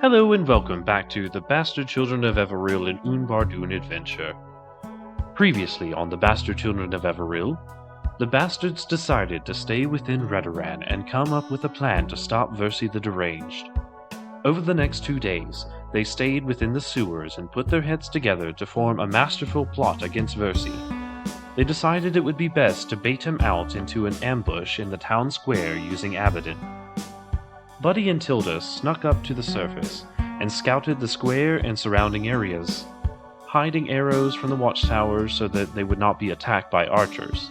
Hello and welcome back to The Bastard Children of Everil and Unbardoon Adventure. Previously on The Bastard Children of Everil, the bastards decided to stay within Redoran and come up with a plan to stop Versi the Deranged. Over the next 2 days, they stayed within the sewers and put their heads together to form a masterful plot against Versi. They decided it would be best to bait him out into an ambush in the town square using Abydan. Buddy and Tilda snuck up to the surface and scouted the square and surrounding areas, hiding arrows from the watchtowers so that they would not be attacked by archers.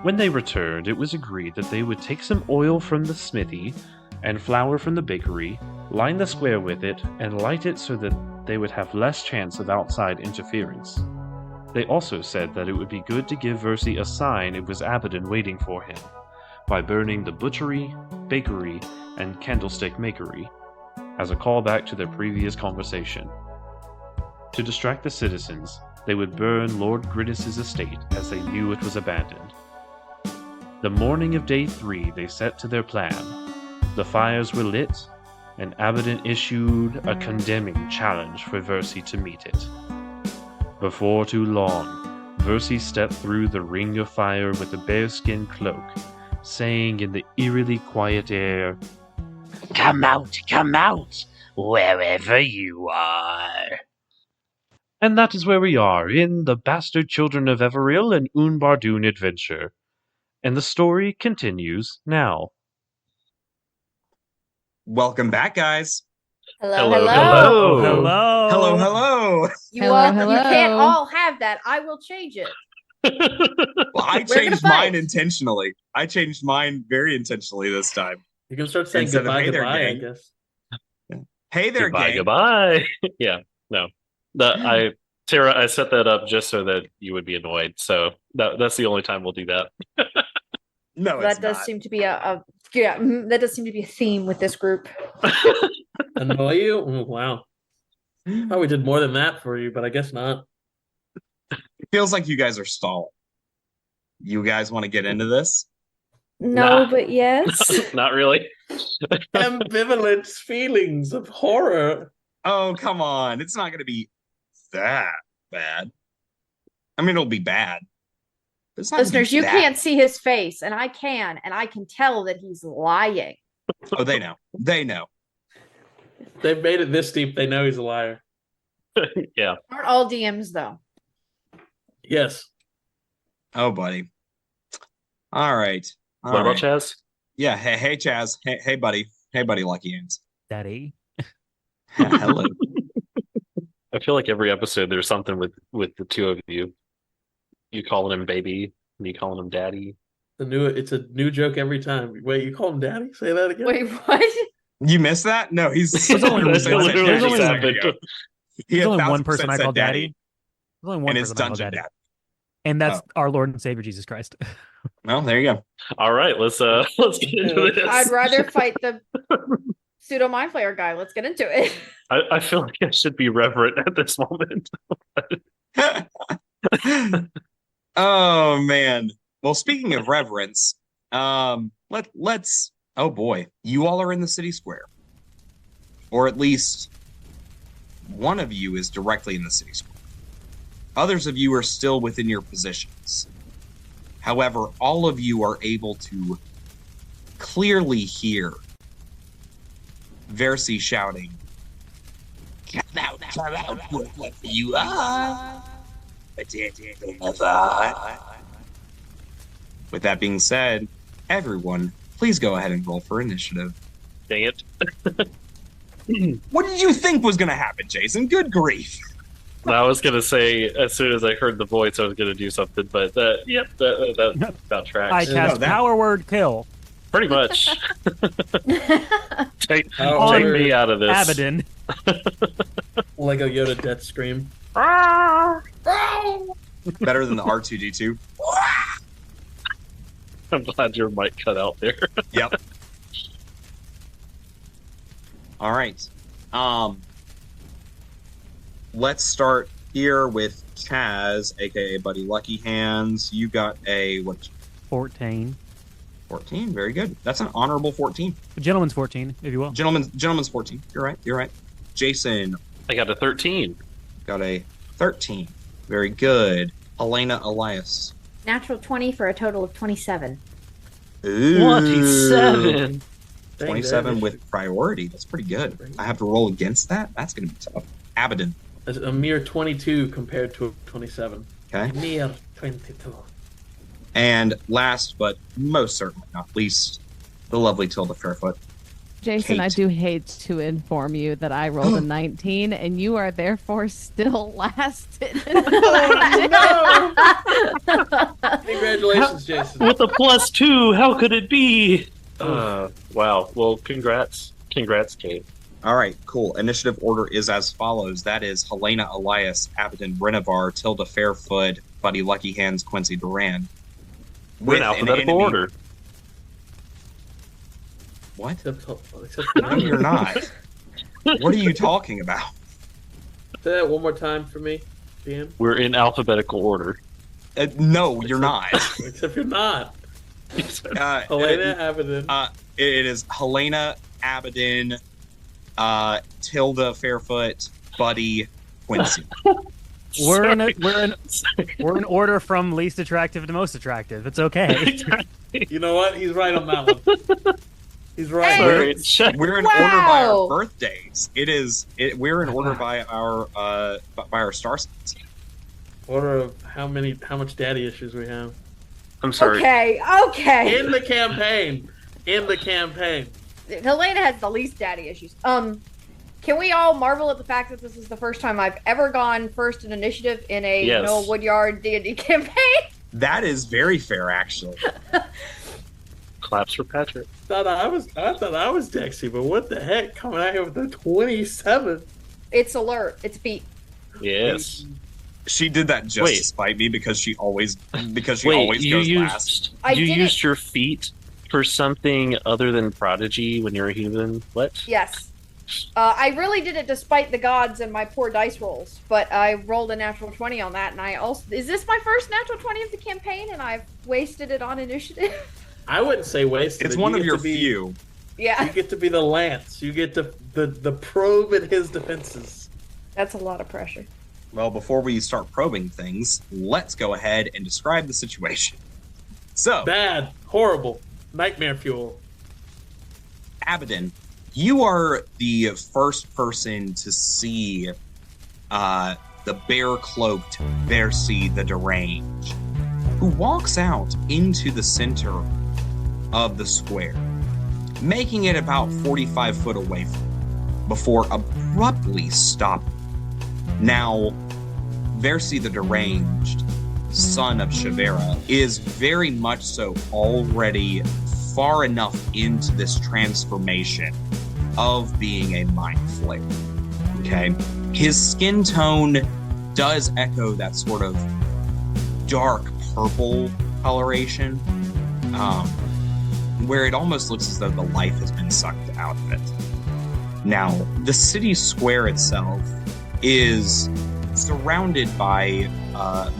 When they returned, it was agreed that they would take some oil from the smithy and flour from the bakery, line the square with it, and light it so that they would have less chance of outside interference. They also said that it would be good to give Versi a sign it was Abydan waiting for him, by burning the butchery, bakery, and candlestick makery, as a callback to their previous conversation. To distract the citizens, they would burn Lord Gridis' estate as they knew it was abandoned. The morning of day 3 they set to their plan. The fires were lit, and Abydan issued a condemning challenge for Versi to meet it. Before too long, Versi stepped through the ring of fire with a bearskin cloak, saying in the eerily quiet air, Come out, wherever you are. And that is where we are, in The Bastard Children of Everil and Unbardoon Adventure. And the story continues now. Welcome back, guys. Hello. You can't all have that. I will change it. Well, I changed mine intentionally. I changed mine very intentionally this time. You can start saying Instead of, goodbye, "Hey there, goodbye," I gang." guess. Hey there, Goodbye, gang. goodbye. Yeah, no. Tara, I set that up just so that you would be annoyed. So that's the only time we'll do that. No, That it's does not. seem to be that does seem to be a theme with this group. Annoy you? Oh, wow. Probably did more than that for you, but I guess not. It feels like you guys are stalling. You guys want to get into this? No, Nah. but yes. Not really. Ambivalent feelings of horror. Oh, come on. It's not going to be that bad. I mean, it'll be bad. But it's not gonna be Listeners, you that can't see his face, and I can tell that he's lying. bad. Oh, they know. They know. They've made it this deep. They know he's a liar. Yeah. Aren't all DMs though? Yes. Oh, buddy. All right. What about Chaz? Yeah. Hey, Chaz. Hey, buddy. Hey, buddy, Luckyhands. Daddy. Hello. I feel like every episode there's something with the two of you. You calling him baby, me calling him daddy. It's a new joke every time. Wait, you call him daddy? Say that again? Wait, what? You missed that? No, he's There's only That's one- literally there's just only- happened. There's only one 1,000% person I said call daddy. There's only one and it's person I call Dungeon daddy. Dad. And that's our Lord and Savior Jesus Christ. Well, there you go. All right, let's get into this. I'd rather fight the pseudo mind flayer guy. Let's get into it. I feel like I should be reverent at this moment. Oh man. Well, speaking of reverence, let's oh boy, you all are in the city square. Or at least one of you is directly in the city square. Others of you are still within your positions. However, all of you are able to clearly hear Versi shouting, Come out, wherever you are. With that being said, everyone, please go ahead and roll for initiative. Dang it. What did you think was going to happen, Jason? Good grief. I was going to say, as soon as I heard the voice, I was going to do something, but that about tracks. I cast Power Word Kill. Pretty much. Take On me out of this. Abydan. Lego Yoda death scream. Better than the R2D2. I'm glad your mic cut out there. Yep. All right. Let's start here with Chaz, aka Buddy Luckyhands. You got a what? 14. 14. Very good. That's an honorable 14. A gentleman's 14, if you will. Gentleman's 14. You're right. Jason I got a 13. got a 13. Very good. Helaena Ilias. Natural 20 for a total of 27. Ooh. 27. 27 with priority. That's pretty good. I have to roll against that? That's going to be tough. Abydan. A mere 22 compared to 27. Okay. Mere 22. And last but most certainly not least, the lovely Tilda Fairfoot. Jason, Kate. I do hate to inform you that I rolled a 19 and you are therefore still last. Congratulations, Jason. With a +2, how could it be? Wow. Well, congrats. Congrats, Kate. All right, cool. Initiative order is as follows. That is Helaena Ilias, Abydan Renevar, Tilda Fairfoot, Buddy Luckyhands, Quincy Durand. We're in With an alphabetical enemy- order. What? Except No, you're not. What are you talking about? Say that one more time for me, Dan. We're in alphabetical order. No, you're not. Except you're not. Helaena Abydan. It is Helaena, Abydan, Tilda Fairfoot, Buddy, Quincy. We're in order from least attractive to most attractive. It's okay. You know what? He's right on that one. He's right. Hey! We're in order by our Wow. birthdays. We're in order by our star signs. Order of how much daddy issues we have. I'm sorry. Okay. In the campaign. Helaena has the least daddy issues. Can we all marvel at the fact that this is the first time I've ever gone first in initiative in a Yes. Noah Woodyard D&D campaign? That is very fair, actually. Claps for Patrick. I thought I was Dexy, but what the heck? Coming out here with the 27. It's alert. It's beat. Yes. She did that just Wait. to spite me because she always Wait, you goes used last. you did used your feet for something other than prodigy when you're a human? What? Yes. I really did it despite the gods and my poor dice rolls, but I rolled a natural 20 on that, and I also... Is this my first natural 20 of the campaign, and I've wasted it on initiative? I wouldn't say wasted. It's You one of get your to be- few. Yeah, You get to be the lance. You get to the probe at his defenses. that's a lot of pressure. Well, before we start probing things, let's go ahead and describe the situation. So, Bad, horrible, nightmare fuel. Abydan, you are the first person to see the bear-cloaked Versi the Deranged, who walks out into the center of the square, making it about 45 foot away from you, before abruptly stopping. Now, Versi the Deranged, Son of Shaverra, is very much so already far enough into this transformation of being a mind flayer. Okay? His skin tone does echo that sort of dark purple coloration, where it almost looks as though the life has been sucked out of it. Now, the city square itself is surrounded by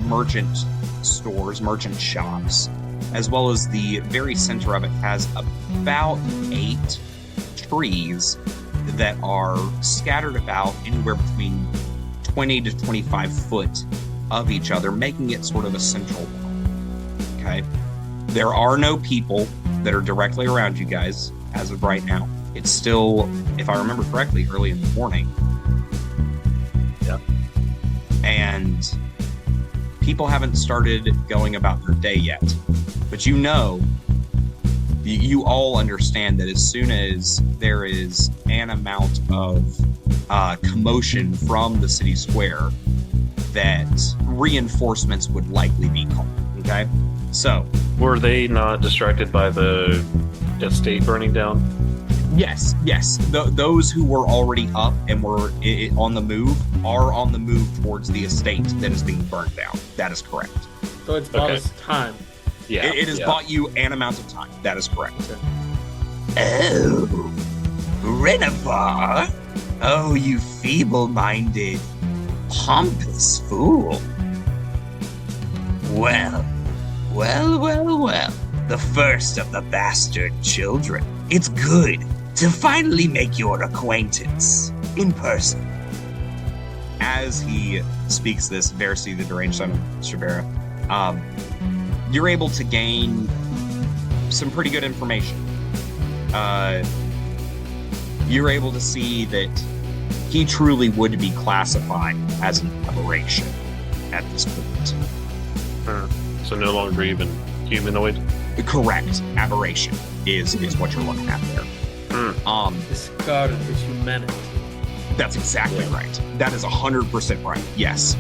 merchant stores, merchant shops, as well as the very center of it has about 8 trees that are scattered about anywhere between 20 to 25 foot of each other, making it sort of a central one. Okay? There are no people that are directly around you guys as of right now. It's still, if I remember correctly, early in the morning. Yep. And people haven't started going about their day yet. But you know, you all understand that as soon as there is an amount of commotion from the city square, that reinforcements would likely be called. Okay? So, Were they not distracted by the estate burning down? yes. Those who were already up and were on the move are on the move towards the estate that is being burned down. That is correct. So it's bought Okay. us time. Yeah. It has yeah. bought you an amount of time. That is correct. Oh, Renevar. Oh, you feeble-minded, pompous fool. Well. The first of the bastard children. It's good to finally make your acquaintance. in person. As he speaks this, Versi, the deranged son of Shaverra, you're able to gain some pretty good information. You're able to see that he truly would be classified as an aberration at this point. So no longer even humanoid? Correct. Aberration is what you're looking at there. Discarded his humanity. That's exactly right. That is 100% right. Yes.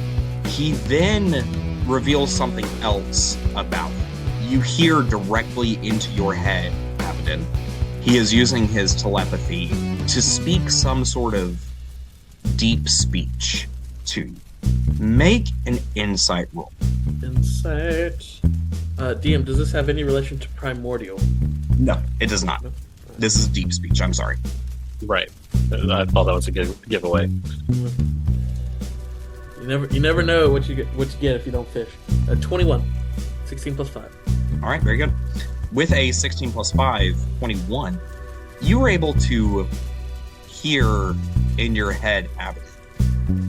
He then reveals something else about it. You hear directly into your head, Abydan. He is using his telepathy to speak some sort of deep speech to you. Make an insight roll. Insight. DM, does this have any relation to primordial? No, it does not. This is deep speech. I'm sorry. Right. I thought that was a giveaway. You never know what you get if you don't fish. 21. 16 plus 5. All right, very good. With a 16 plus 5, 21, you were able to hear in your head, Abydan,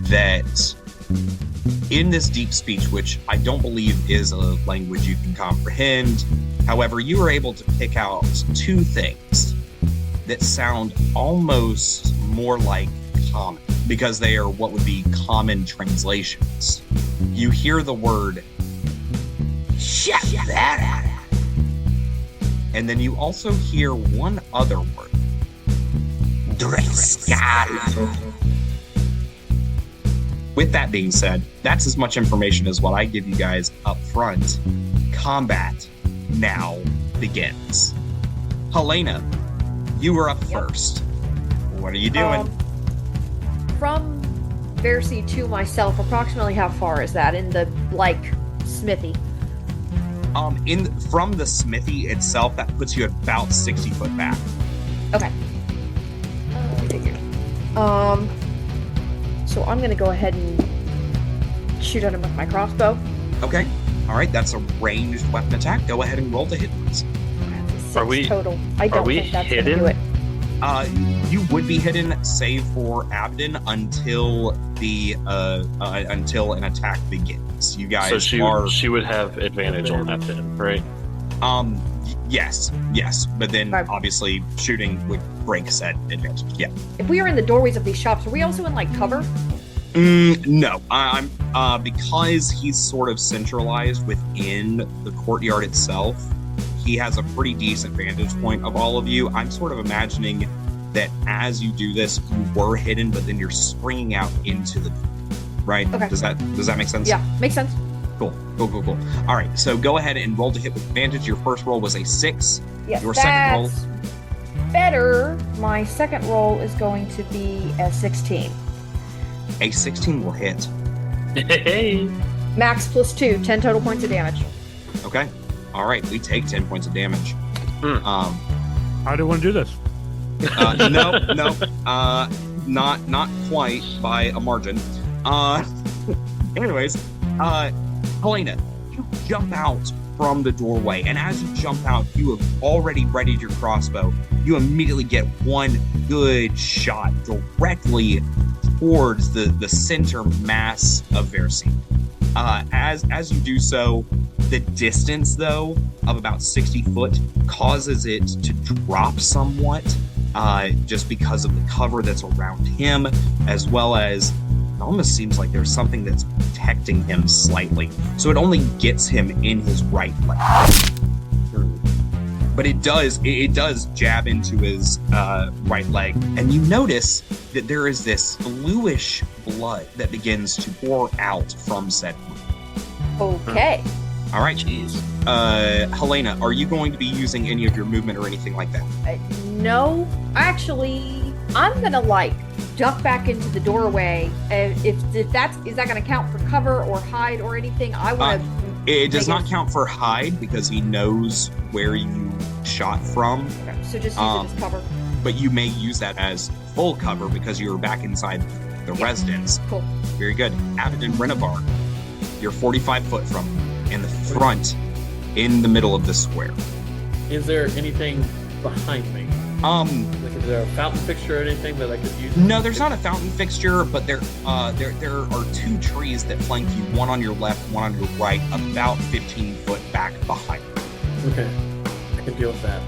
that in this deep speech, which I don't believe is a language you can comprehend, however, you were able to pick out two things that sound almost more like common, because they are what would be common translations. You hear the word Shaverra, and then you also hear one other word, Deranged. With that being said, that's as much information as what I give you guys up front. Combat now begins. Helaena, you were up first. What are you doing? From Versi to myself, approximately how far is that in the smithy? From the smithy itself, that puts you about 60 foot back. Okay. So I'm gonna go ahead and shoot at him with my crossbow. Okay. All right, that's a ranged weapon attack. Go ahead and roll to hit, please. Are we total? I don't think that's hidden? gonna do it. You would be hidden, save for Abydan, until until an attack begins. You guys So she would have advantage on that then, right? Yes, but then Right. obviously shooting would break said advantage. Yeah. If we are in the doorways of these shops, are we also in cover? No, I'm because he's sort of centralized within the courtyard itself. He has a pretty decent vantage point of all of you. I'm sort of imagining that as you do this, you were hidden, but then you're springing out into the right. Okay. Does that make sense? Yeah, makes sense. Cool. All right, so go ahead and roll to hit with advantage. Your first roll was a 6. Yes, Your second roll? that's better. My second roll is going to be a 16. A 16 will hit. Hey. Max plus 2, 10 total points of damage. Okay. All right, we take 10 points of damage. How do you want to do this? No, not quite by a margin. Anyways, Helaena, you jump out from the doorway, and as you jump out, you have already readied your crossbow. You immediately get one good shot directly towards the center mass of Versi. As you do so, the distance, though, of about 60 foot causes it to drop somewhat, just because of the cover that's around him, as well as it almost seems like there's something that's protecting him slightly. So it only gets him in his right leg. But it does jab into his right leg. And you notice that there is this bluish blood that begins to pour out from said wound. Okay. All right. Helaena, are you going to be using any of your movement or anything like that? No, actually, I'm gonna duck back into the doorway. If is that gonna count for cover or hide or anything? I want to. It does not count for hide because he knows where you shot from. Okay, so just use it as cover. But you may use that as full cover because you were back inside the residence. Cool. Very good. Abydan Renevar, you're 45 foot from him, in the front, in the middle of the square. Is there anything behind me? Like, is there a fountain fixture or anything that I could use? No, there's not a fountain fixture, but there are 2 trees that flank you, one on your left, one on your right, about 15 foot back behind you. Okay, I can deal with that.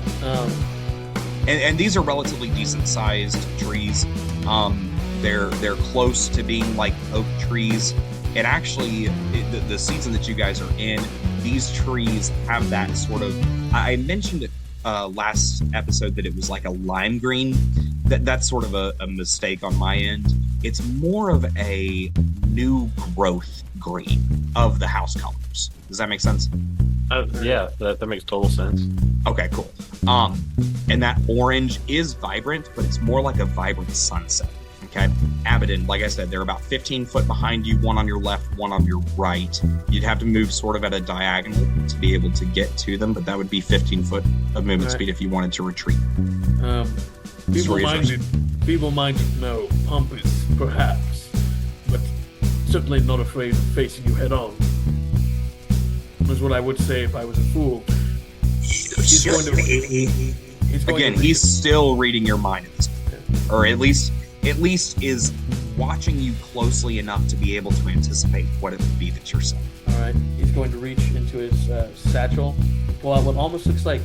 And these are relatively decent sized trees. They're close to being like oak trees. It actually, the season that you guys are in, these trees have that sort of, I mentioned it last episode that it was like a lime green. That's sort of a mistake on my end. It's more of a new growth green of the house colors. Does that make sense? Yeah, that makes total sense. Okay, cool. And that orange is vibrant, but it's more like a vibrant sunset. Okay, Abydan, like I said, they're about 15 foot behind you, one on your left, one on your right. You'd have to move sort of at a diagonal to be able to get to them, but that would be 15 foot of movement speed if you wanted to retreat. Feeble-minded, no. Pompous, perhaps, but certainly not afraid of facing you head on. Is what I would say if I was a fool. He's still reading your mind at this point, or at least is watching you closely enough to be able to anticipate what it would be that you're saying. All right, he's going to reach into his satchel, pull out what almost looks like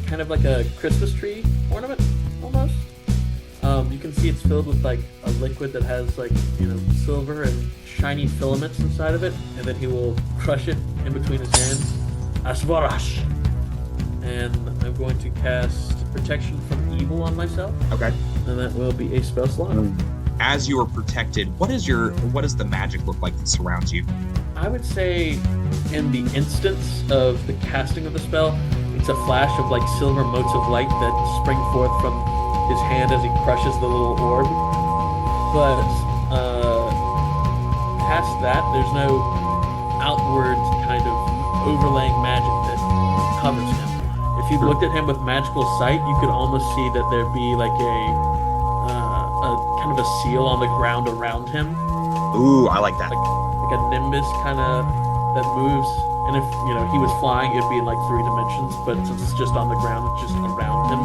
kind of like a Christmas tree ornament, almost. You can see it's filled with like a liquid that has like, silver and shiny filaments inside of it, and then he will crush it in between his hands. Asvarash. And I'm going to cast Protection from Evil on myself. Okay. And that will be a spell slot. As you are protected, what does the magic look like that surrounds you? I would say in the instance of the casting of the spell, it's a flash of like silver motes of light that spring forth from his hand as he crushes the little orb. But past that, there's no outward kind of overlaying magic that covers him. If you looked at him with magical sight, you could almost see that there'd be like a kind of a seal on the ground around him. Ooh, I like that. Like a nimbus kind of that moves. And if he was flying, it'd be in like 3 dimensions. But since it's just on the ground, it's just around him.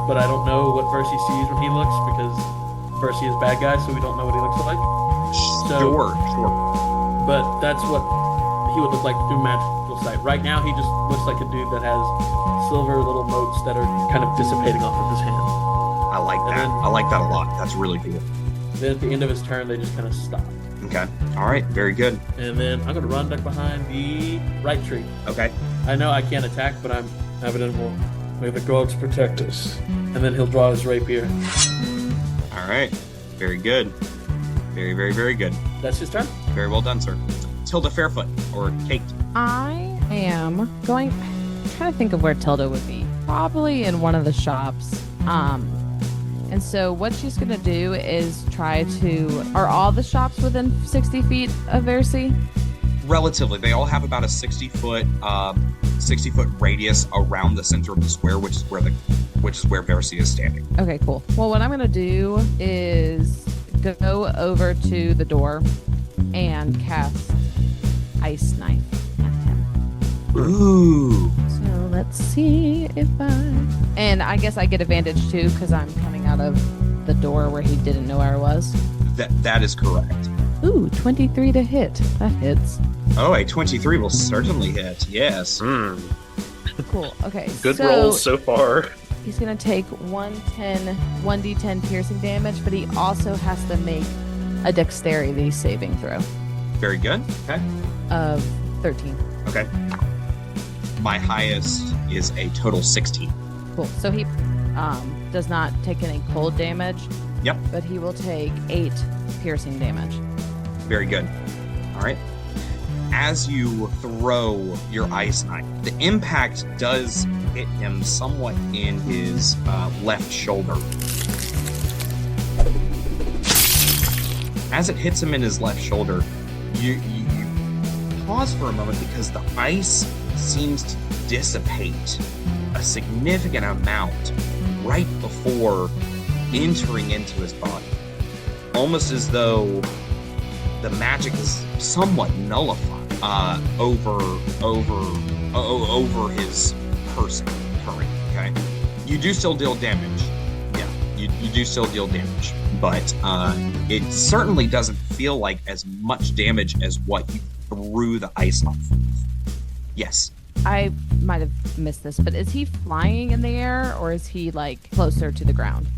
But I don't know what Versi sees when he looks, because Versi is bad guy, so we don't know what he looks like. Sure. But that's what he would look like through magical sight. Right now, he just looks like a dude that has silver little motes that are kind of dissipating off of his hand. I like that. I like that a lot. That's really cool. Then at the end of his turn, they just kind of stop. Okay. All right. Very good. And then I'm going to run back behind the right tree. Okay. I know I can't attack, but I'm Abydan will. May the gods protect us. And then he'll draw his rapier. All right. Very good. Very, very, very good. That's his turn. Very well done, sir. Tilda Fairfoot, or Kate. I am trying to think of where Tilda would be. Probably in one of the shops. And so what she's going to do is are all the shops within 60 feet of Versi? Relatively. They all have about a 60 foot radius around the center of the square, which is where Versi is standing. Okay, cool. Well, what I'm going to do is go over to the door and cast Ice Knife at him. Ooh. So let's see if and I guess I get advantage too because I'm coming out of the door where he didn't know where I was. That is correct. Ooh, 23 to hit. That hits. Oh, a 23 will certainly hit. Yes. Cool. Okay. Good rolls so far. He's going to take 1d10 piercing damage, but he also has to make a dexterity saving throw. Very good. Okay. Of 13. Okay. My highest is a total 16. Cool. So he does not take any cold damage. Yep. But he will take 8 piercing damage. Very good. All right. As you throw your ice knife, the impact does hit him somewhat in his left shoulder. As it hits him in his left shoulder, you pause for a moment because the ice seems to dissipate a significant amount right before entering into his body. Almost as though the magic is somewhat nullified over his person currently. You do still deal damage. Yeah, you do still deal damage, but it certainly doesn't feel like as much damage as what you threw the ice off. Yes. I might have missed this, but is he flying in the air or is he like closer to the ground?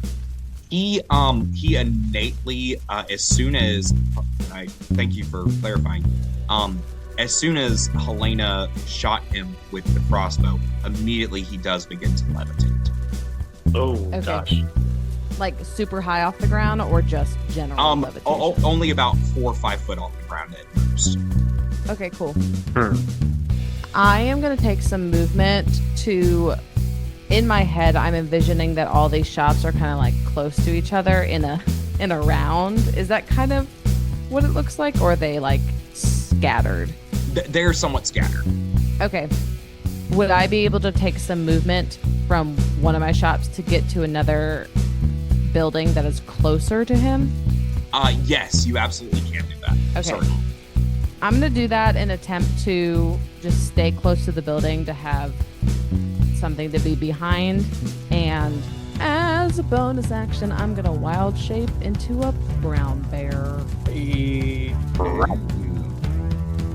He innately, as soon as I thank you for clarifying. As soon as Helaena shot him with the crossbow, immediately he does begin to levitate. Oh, Okay. gosh. Like super high off the ground or just general levitation? Only about 4 or 5 foot off the ground at most. Okay, cool. Hmm. I am going to take some movement to... In my head, I'm envisioning that all these shops are kind of like close to each other in a round. Is that kind of what it looks like, or are they like scattered? They're somewhat scattered. Okay. Would I be able to take some movement from one of my shops to get to another building that is closer to him? Yes, you absolutely can do that. Okay. Sorry. I'm going to do that and attempt to just stay close to the building to have something to be behind. And as a bonus action, I'm going to wild shape into a brown bear. Hey,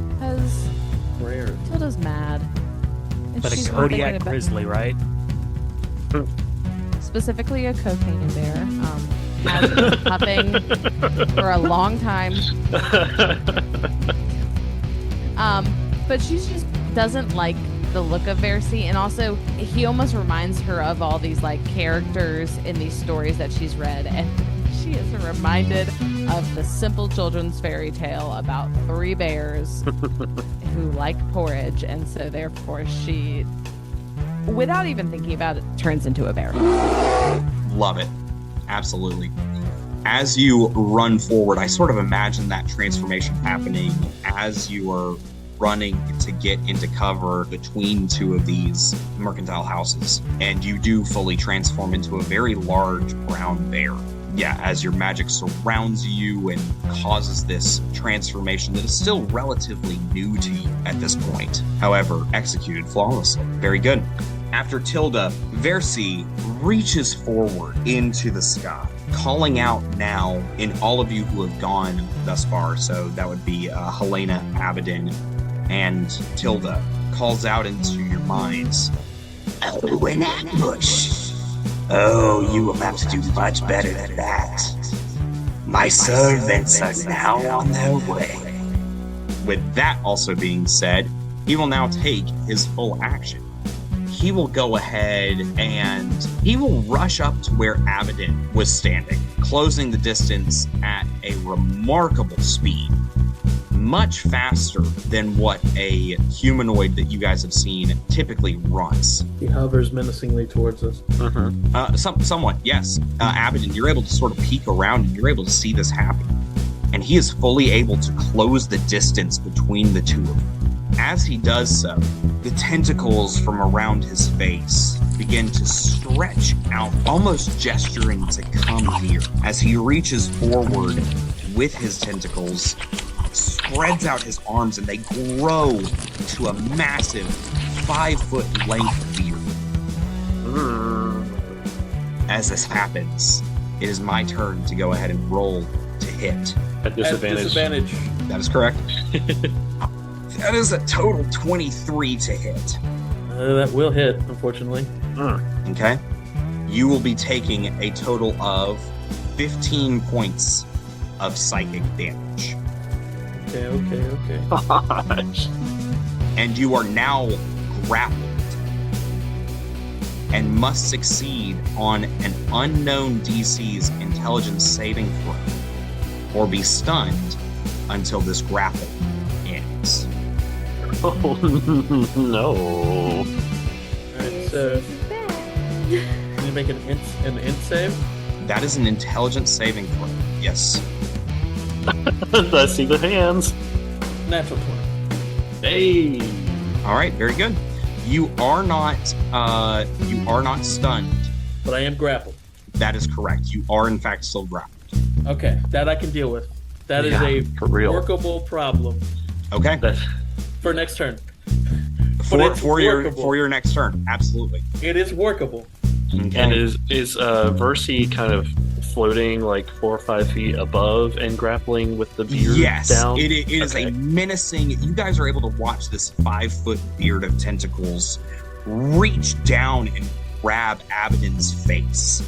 Because rare. Tilda's mad. And But a she's Kodiak thinking about- grizzly, right? Specifically a cocaine bear. Has been pupping for a long time. But she just doesn't like the look of Versi, and also he almost reminds her of all these like characters in these stories that she's read, and she is reminded of the simple children's fairy tale about 3 bears who like porridge, and so therefore she, without even thinking about it, turns into a bear. Love it. Absolutely. As you run forward, I sort of imagine that transformation happening as you are running to get into cover between 2 of these mercantile houses. And you do fully transform into a very large brown bear. Yeah, as your magic surrounds you and causes this transformation that is still relatively new to you at this point. However, executed flawlessly. Very good. After Tilda, Versi reaches forward into the sky, calling out now in all of you who have gone thus far. So that would be Helaena, Abydan, and Tilda, calls out into your minds. Oh, an ambush. Oh, you will have to do much better than that. My servants are now on their way. With that also being said, he will now take his full action. He will go ahead and he will rush up to where Abydan was standing, closing the distance at a remarkable speed. Much faster than what a humanoid that you guys have seen typically runs. He hovers menacingly towards us. Somewhat, yes. Abydan, you're able to sort of peek around and you're able to see this happen. And he is fully able to close the distance between the 2 of them. As he does so, the tentacles from around his face begin to stretch out, almost gesturing to come here. As he reaches forward with his tentacles, spreads out his arms, and they grow to a massive 5-foot length beard. As this happens, it is my turn to go ahead and roll to hit. At disadvantage. At disadvantage. That is correct. That is a total 23 to hit. That will hit, unfortunately. Okay? You will be taking a total of 15 points of psychic damage. Okay. Gosh. And you are now grappled and must succeed on an unknown DC's intelligence saving throw or be stunned until this grapple ends. Oh, no. Alright, so can you make an int save? That is an intelligence saving throw. Yes. Let's see the hands. Natural 20. Hey. All right, very good. You are not stunned. But I am grappled. That is correct. You are in fact still grappled. Okay, that I can deal with. That is a for real. workable problem Okay. for next turn. For it's your workable. for your next turn, absolutely. It is workable. Okay. And is Versi kind of floating like 4 or 5 feet above and grappling with the beard Yes, down? it is Okay. a menacing. You guys are able to watch this 5-foot beard of tentacles reach down and grab Abydan's face.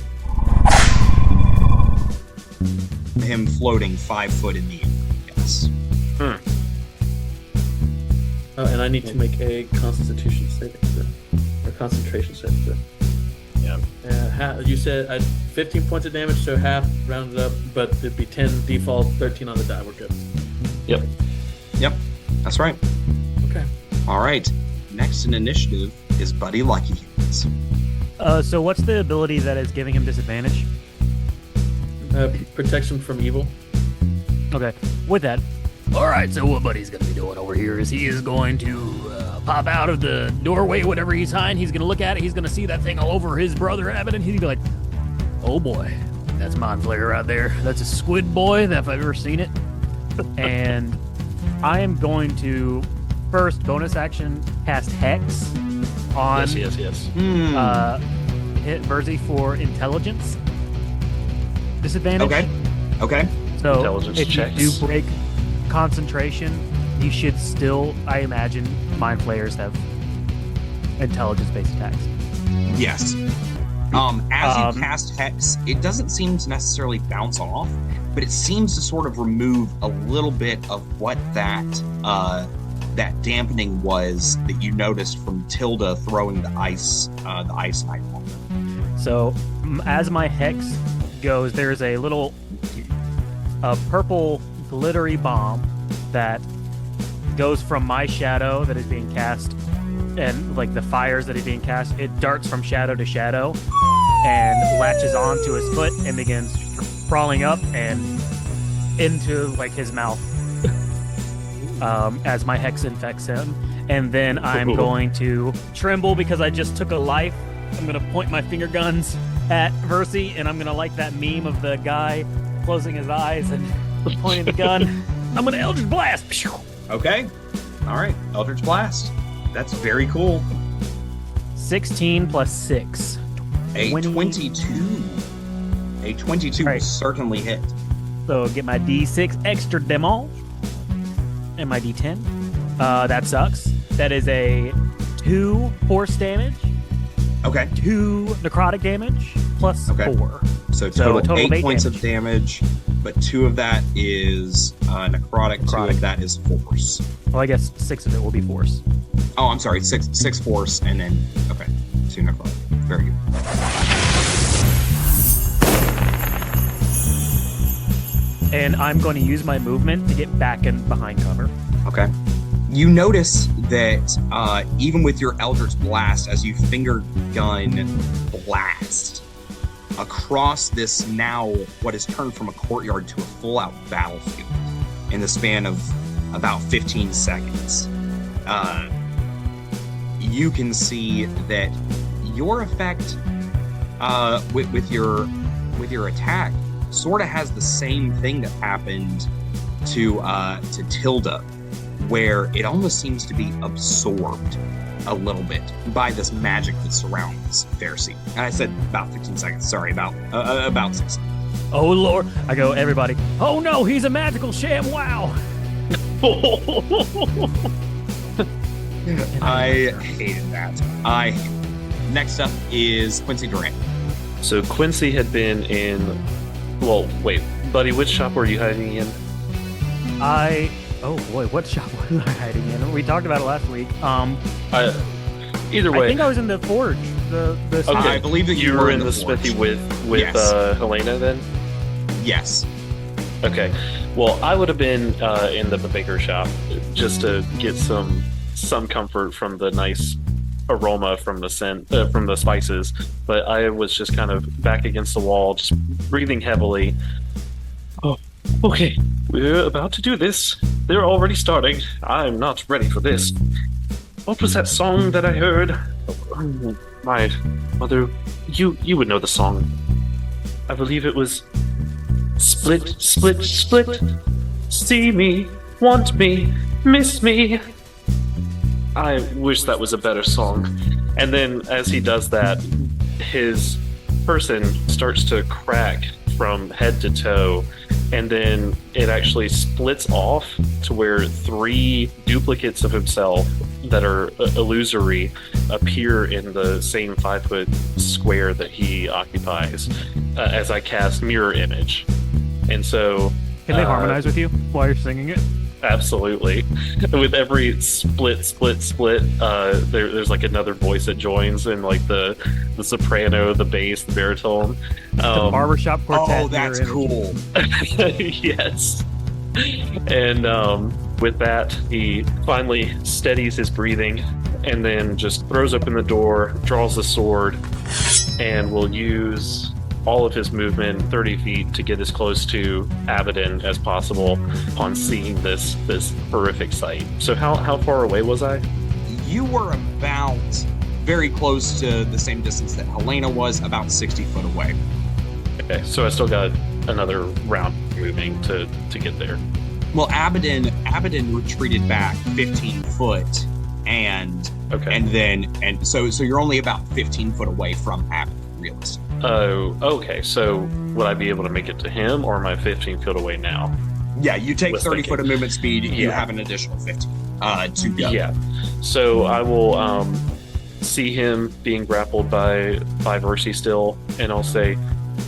Him floating 5 foot in the air. Yes. Oh, and I need to make a Constitution saving throw or concentration saving throw. Yeah. You said 15 points of damage, so half rounded up, but it'd be 10 default, 13 on the die. We're good. Yep. That's right. Okay. All right. Next in initiative is Buddy Luckyhands. So what's the ability that is giving him disadvantage? Protection from evil. Okay, with that. All right, so what Buddy's going to be doing over here is he is going to pop out of the doorway, whatever he's hiding. He's going to look at it. He's going to see that thing all over his brother Abydan. He's going to be like, oh boy, that's Mind Flayer right there. That's a squid boy if I've ever seen it. And I am going to first bonus action cast Hex on Yes. hit Versi for intelligence disadvantage. Okay. So Intelligence if checks. you do break concentration, you should still, I imagine, Mind Flayers have intelligence-based attacks. Yes. As you cast Hex, it doesn't seem to necessarily bounce off, but it seems to sort of remove a little bit of what that dampening was that you noticed from Tilda throwing the ice knife on them. So as my Hex goes, there's a little purple glittery bomb that goes from my shadow that is being cast and like the fires that are being cast. It darts from shadow to shadow and latches onto his foot and begins crawling up and into like his mouth as my Hex infects him. And then I'm going to tremble because I just took a life. I'm going to point my finger guns at Versi, and I'm going to like that meme of the guy closing his eyes and pointing the gun. I'm going to Eldritch Blast! Okay. All right. Eldritch Blast. That's very cool. 16 plus 6. A 22. A 22 All right. will certainly hit. So get my D6 extra demo. And my D10. That sucks. That is a 2 force damage, Okay. 2 necrotic damage, plus Okay. 4. So a total, total of 8 8 points damage. of damage, but 2 of that is necrotic, 2 of that is force. Well, I guess 6 of it will be force. Oh, I'm sorry, six force, and then, okay, 2 necrotic. Very good. And I'm going to use my movement to get back in behind cover. Okay. You notice that even with your Eldritch Blast, as you finger gun blast across this now what has turned from a courtyard to a full-out battlefield in the span of about 15 seconds, you can see that your effect with your attack sort of has the same thing that happened to Tilda, where it almost seems to be absorbed a little bit by this magic that surrounds Versi. And I said about 15 seconds. Sorry, about 6 seconds. Oh, Lord. I go, everybody. Oh, no, he's a magical sham. Wow. I hated that. Next up is Quincy Durand. So Quincy had been in. Well, wait, Buddy, which shop were you hiding in? Oh boy, what shop was I hiding in? We talked about it last week. Either way, I think I was in the forge. The okay. I believe that you were in the forge. smithy with Yes. Helaena then. Yes. Okay. Well, I would have been in the baker shop just to get some comfort from the nice aroma from the scent from the spices, but I was just kind of back against the wall, just breathing heavily. Oh, okay. We're about to do this. They're already starting. I'm not ready for this. What was that song that I heard? Oh, my mother, you would know the song. I believe it was Split, split, split. See me, want me, miss me. I wish that was a better song. And then as he does that, his person starts to crack from head to toe, and then it actually splits off to where 3 duplicates of himself that are illusory appear in the same 5-foot square that he occupies as I cast Mirror Image. And so... Can they harmonize with you while you're singing it? Absolutely. With every split, there's like another voice that joins, and like the soprano, the bass, the baritone. The barbershop quartet. Oh, that's cool. Yes. And with that, he finally steadies his breathing, and then just throws open the door, draws the sword, and will use all of his movement 30 feet to get as close to Abydan as possible upon seeing this horrific sight. So how far away was I? You were about very close to the same distance that Helaena was, about 60 foot away. Okay, so I still got another round moving to get there. Well, Abydan retreated back 15 foot, and so you're only about 15 foot away from Abydan, realistically. Oh, okay. So would I be able to make it to him, or am I 15 feet away now? Yeah, you take Was 30 thinking. foot of movement speed. You Yeah. have an additional 15 to go. Yeah. So I will see him being grappled by Versi still, and I'll say,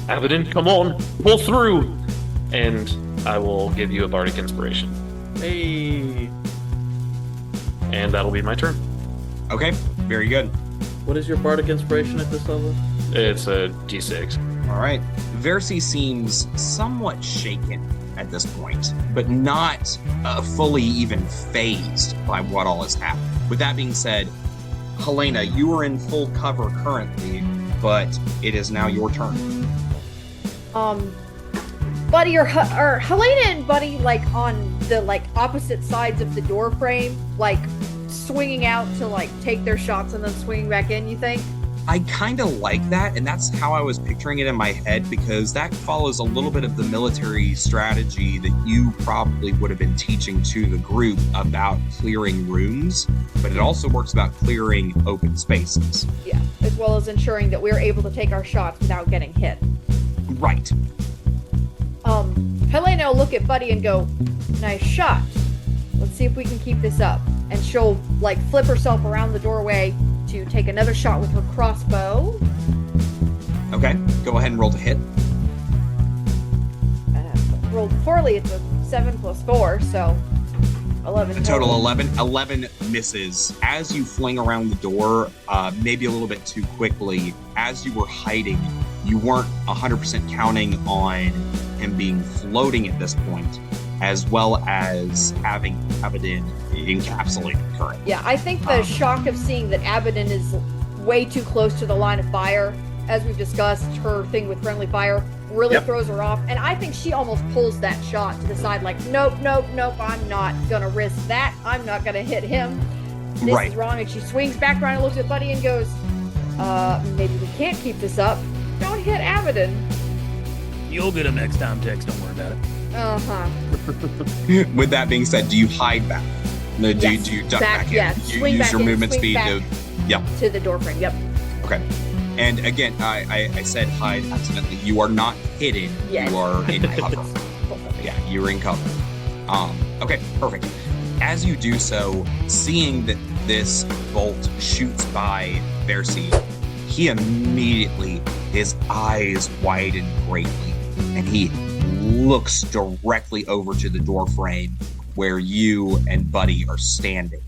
Abydan, come on, pull through! And I will give you a bardic inspiration. Hey, And that'll be my turn. Okay, very good. what is your bardic inspiration at this level? It's a d6. All right. Versi seems somewhat shaken at this point, but not fully even phased by what all has happened. With that being said, Helaena, you are in full cover currently, but it is now your turn. Buddy or Helaena and Buddy like on the like opposite sides of the door frame, like swinging out to like take their shots and then swinging back in, you think? I kind of like that, and that's how I was picturing it in my head, because that follows a little bit of the military strategy that you probably would have been teaching to the group about clearing rooms, but it also works about clearing open spaces. Yeah, as well as ensuring that we're able to take our shots without getting hit. Right. Helaena will look at Buddy and go, nice shot. Let's see if we can keep this up. And she'll like flip herself around the doorway to take another shot with her crossbow. Okay, go ahead and roll to hit. Rolled poorly. It's a 7 + 4, so 11. A total 11. 11 misses. As you fling around the door, maybe a little bit too quickly, as you were hiding, you weren't 100% counting on him being floating at this point, as well as having Abydan encapsulated current. Yeah, I think the shock of seeing that Abydan is way too close to the line of fire, as we've discussed, her thing with friendly fire really throws her off. And I think she almost pulls that shot to the side like, nope, I'm not going to risk that. I'm not going to hit him. This is wrong. And she swings back around and looks at Buddy and goes, maybe we can't keep this up. Don't hit Abydan. You'll get him next time, Tex. Don't worry about it. With that being said, do you hide back? No, do Yes. you duck Back, back in? yeah. You Swing use back your in, movement swing speed back. To the doorframe, yep. Okay. And again, I said hide accidentally. You are not hidden. Yes. You are in cover. Yeah, you're in cover. Okay, perfect. As you do so, seeing that this bolt shoots by Versi, he immediately, his eyes widen greatly, and he looks directly over to the door frame where you and Buddy are standing.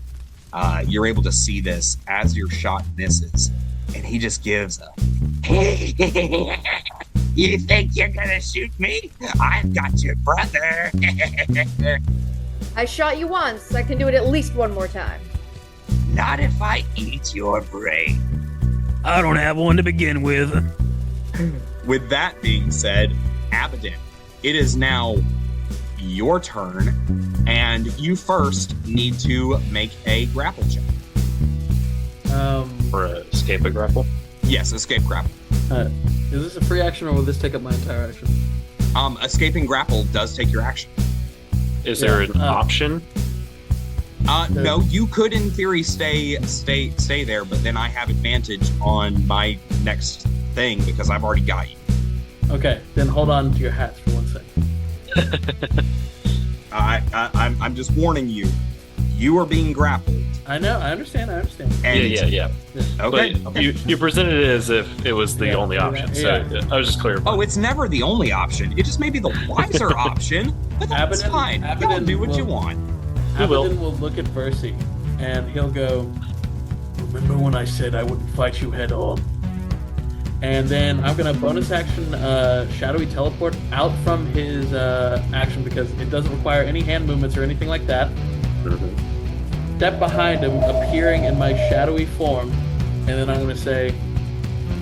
You're able to see this as your shot misses, and he just gives a, you think you're gonna shoot me? I've got your brother. I shot you once. I can do it at least one more time. Not if I eat your brain. I don't have one to begin with. With that being said, Abydan, it is now your turn, and you first need to make a grapple check. For escape a grapple? Yes, escape grapple. Is this a free action, or will this take up my entire action? Escaping grapple does take your action. Is there an option? No, you could in theory stay there, but then I have advantage on my next thing because I've already got you. Okay, then hold on to your hats for 1 second. I'm just warning you. You are being grappled. I know, I understand. And Yeah. Okay. But you presented it as if it was the only option. So I was just clear. Oh, it's never the only option. It just may be the wiser option. But that's Abydan- fine. Y'all Abydan do what you will- want. Abydan will look at Versi, and he'll go, "Remember when I said I wouldn't fight you head on?" And then I'm gonna bonus action shadowy teleport out from his action because it doesn't require any hand movements or anything like that. Step behind him, appearing in my shadowy form, and then I'm gonna say,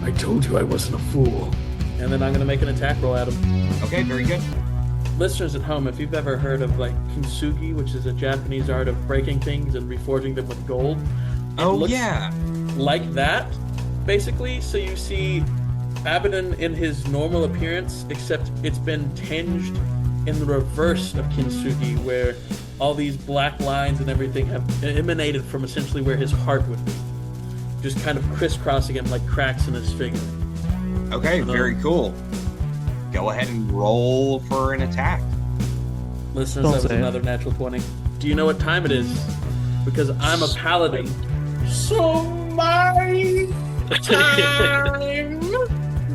"I told you I wasn't a fool." And then I'm gonna make an attack roll at him. Okay, very good. Listeners at home, if you've ever heard of like kintsugi, which is a Japanese art of breaking things and reforging them with gold, Oh, looks yeah. like that, basically. So you see Abydan in his normal appearance, except it's been tinged in the reverse of kintsugi, where all these black lines and everything have emanated from essentially where his heart would be, just kind of crisscrossing him like cracks in his figure. Okay, very cool. Go ahead and roll for an attack. Listeners, Don't that was say it. another natural 20. Do you know what time it is? Because I'm a paladin. So my time.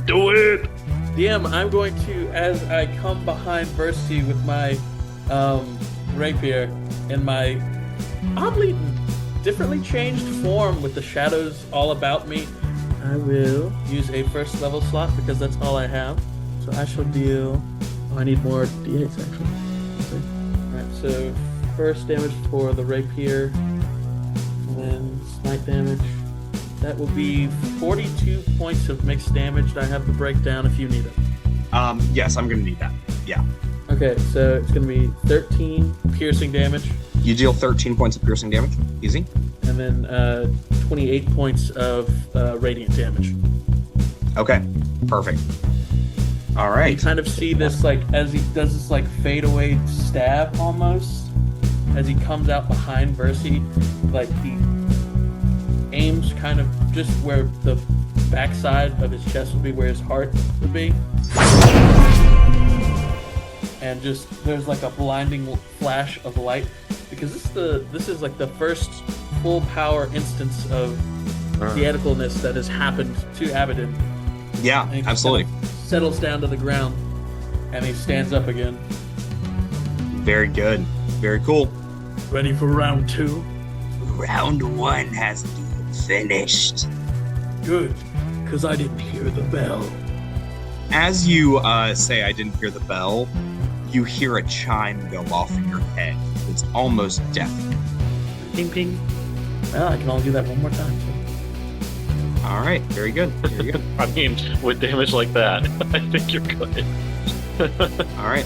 Do it. DM, I'm going to, as I come behind Versi with my rapier and my oddly differently changed form with the shadows all about me, I will use a first level slot because that's all I have. So I shall deal. Oh, I need more d8s actually. Okay. Alright, so first damage for the rapier, and then smite damage. That will be 42 points of mixed damage. I have the breakdown if you need it. Yes, I'm gonna need that. Yeah. Okay, so it's going to be 13 piercing damage, You deal 13 points of piercing damage. Easy. and then 28 points of radiant damage. Okay. Perfect. All You right. kind of see this, like, as he does this, like, fade away stab almost, as he comes out behind Versi, like, he aims kind of just where the backside of his chest would be, where his heart would be. And just, there's like a blinding flash of light, because this is like the first full power instance of theatricalness that has happened to Abydan. Yeah, And he just absolutely. kind of settles down to the ground, and he stands up again. Very good. Very cool. Ready for round 2? Round 1 has been finished. Good, because I didn't hear the bell. As you say, I didn't hear the bell, you hear a chime go off in your head. It's almost deafening. Ping, ping. Well, I can only do that one more time. So. All right. Very good. Very good. I mean, with damage like that, I think you're good. All right.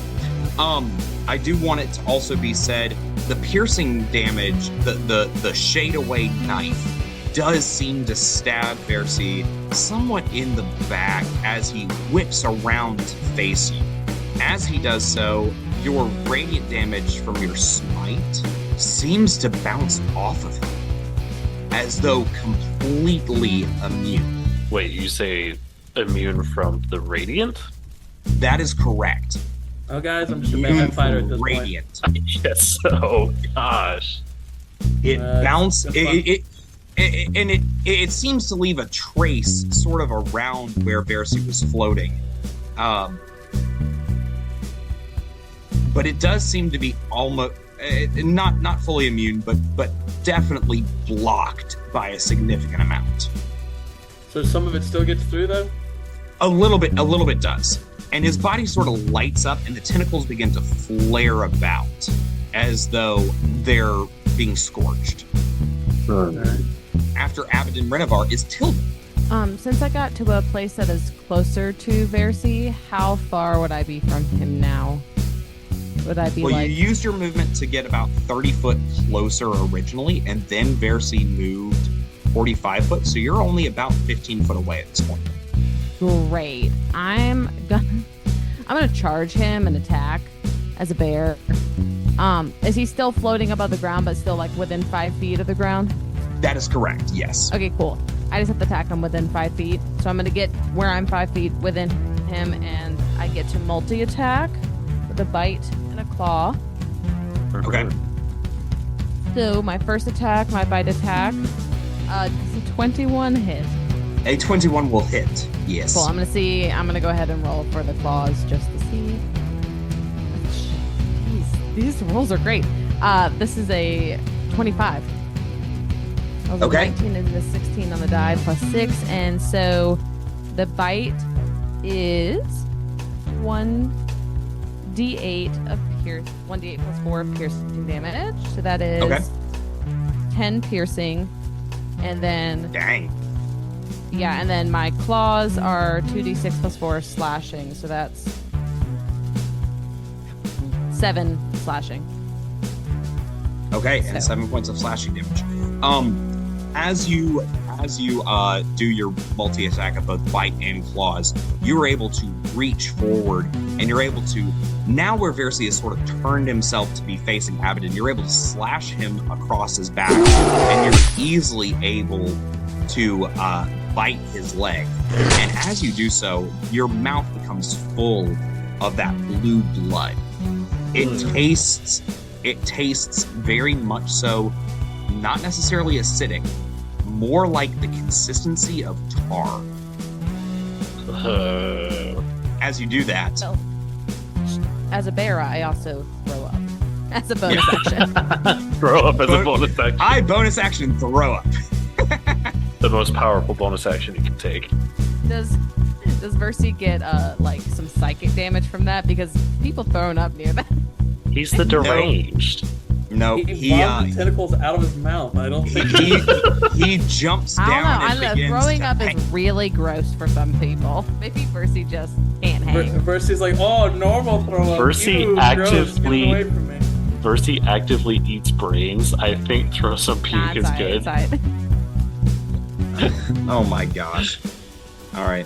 I do want it to also be said, the piercing damage, the shade away knife does seem to stab Versi somewhat in the back as he whips around to face you. As he does so, your radiant damage from your smite seems to bounce off of him, as though completely immune. Wait, you say immune from the radiant? That is correct. Oh, guys, I'm just a Immune bad fighter at from this point. radiant. Yes. Oh gosh. It bounces. that's fun. It seems to leave a trace sort of around where Versi was floating. But it does seem to be almost not fully immune, but definitely blocked by a significant amount. So some of it still gets through, though? A little bit does. And his body sort of lights up and the tentacles begin to flare about as though they're being scorched. After Abydan Renevar is Tilda. Since I got to a place that is closer to Versi, how far would I be from him now? Would I be Well, like... you used your movement to get about 30 foot closer originally, and then Versi moved 45 foot, so you're only about 15 foot away at this point. Great. I'm gonna charge him and attack as a bear. Is he still floating above the ground, but still like within 5 feet of the ground? That is correct, yes. Okay, cool. I just have to attack him within 5 feet. So I'm going to get where I'm 5 feet within him, and I get to multi-attack with a bite and a claw. Okay. So my first attack, my bite attack, does a 21 hit. A 21 will hit. Yes. Cool. I'm going to go ahead and roll for the claws just to see. Jeez, these rolls are great. This is a 25. That was Okay. a 19 and a 16 on the die plus 6. And so the bite is 1d8 of pierce, 1d8 plus 4 of piercing damage. So that is Okay. 10 piercing. And then, Dang. yeah, and then my claws are 2d6 plus 4 slashing. So that's 7 slashing. Okay, and So. 7 points of slashing damage. As you do your multi attack of both bite and claws, you are able to reach forward, and you're able to, now where Versi has sort of turned himself to be facing Abydan, you're able to slash him across his back, and you're easily able to bite his leg. And as you do so, your mouth becomes full of that blue blood. It tastes very much so, not necessarily acidic, more like the consistency of tar. As you do that, So, as a bear, I also throw up as a bonus action. Throw up as a bonus action. I bonus action throw up. The most powerful bonus action you can take. Does Versi get like some psychic damage from that? Because people throwing up near that. He's the deranged. No, He vomits tentacles out of his mouth. I don't think he jumps I down don't know. and I don't know. begins Throwing to up hang. is really gross for some people. Maybe Versi just can't hang. Versi's like, oh, normal throw up. Versi Ew, gross, get actively- away from me. Versi actively eats brains. I think throw some puke Nah, is good. inside. Oh my gosh. All right.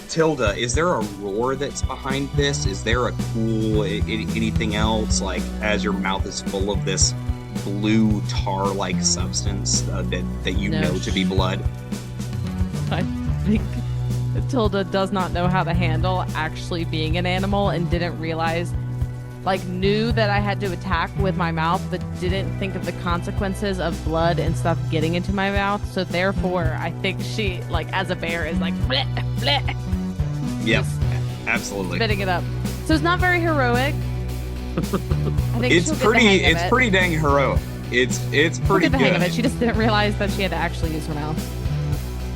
Tilda, is there a roar that's behind this? Is there a cool anything else, like as your mouth is full of this blue tar-like substance that you No. know to be blood? I think Tilda does not know how to handle actually being an animal and didn't realize, like, knew that I had to attack with my mouth, but didn't think of the consequences of blood and stuff getting into my mouth. So therefore, I think she, like, as a bear, is like, bleh, bleh, Yep, absolutely. spitting it up. So it's not very heroic. I think It's she'll get the hang of it's it. pretty dang heroic. It's She'll pretty get the hang of it. good. She just didn't realize that she had to actually use her mouth.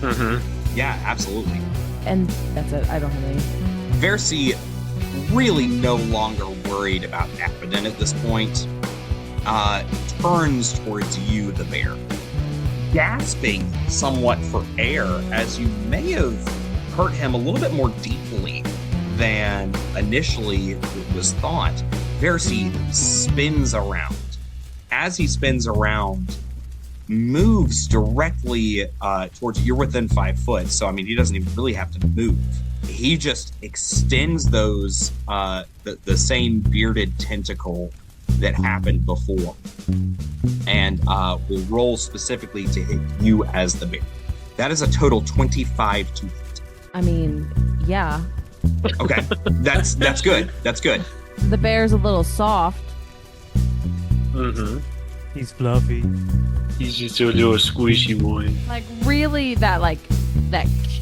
Mm-hmm. Yeah, absolutely. And that's it. I don't have any. Versi really no longer worried about Abydan at this point, turns towards you, the bear, gasping somewhat for air as you may have hurt him a little bit more deeply than initially was thought. Versi spins around. As he spins around, moves directly towards you. You're within 5 foot, so I mean, he doesn't even really have to move. He just extends those the same bearded tentacle that happened before, and will roll specifically to hit you as the bear. That is a total 25 to hit. I mean, yeah. Okay, that's good. That's good. The bear's a little soft. Mm-hmm. He's fluffy. He's just a little squishy boy. Like, really, that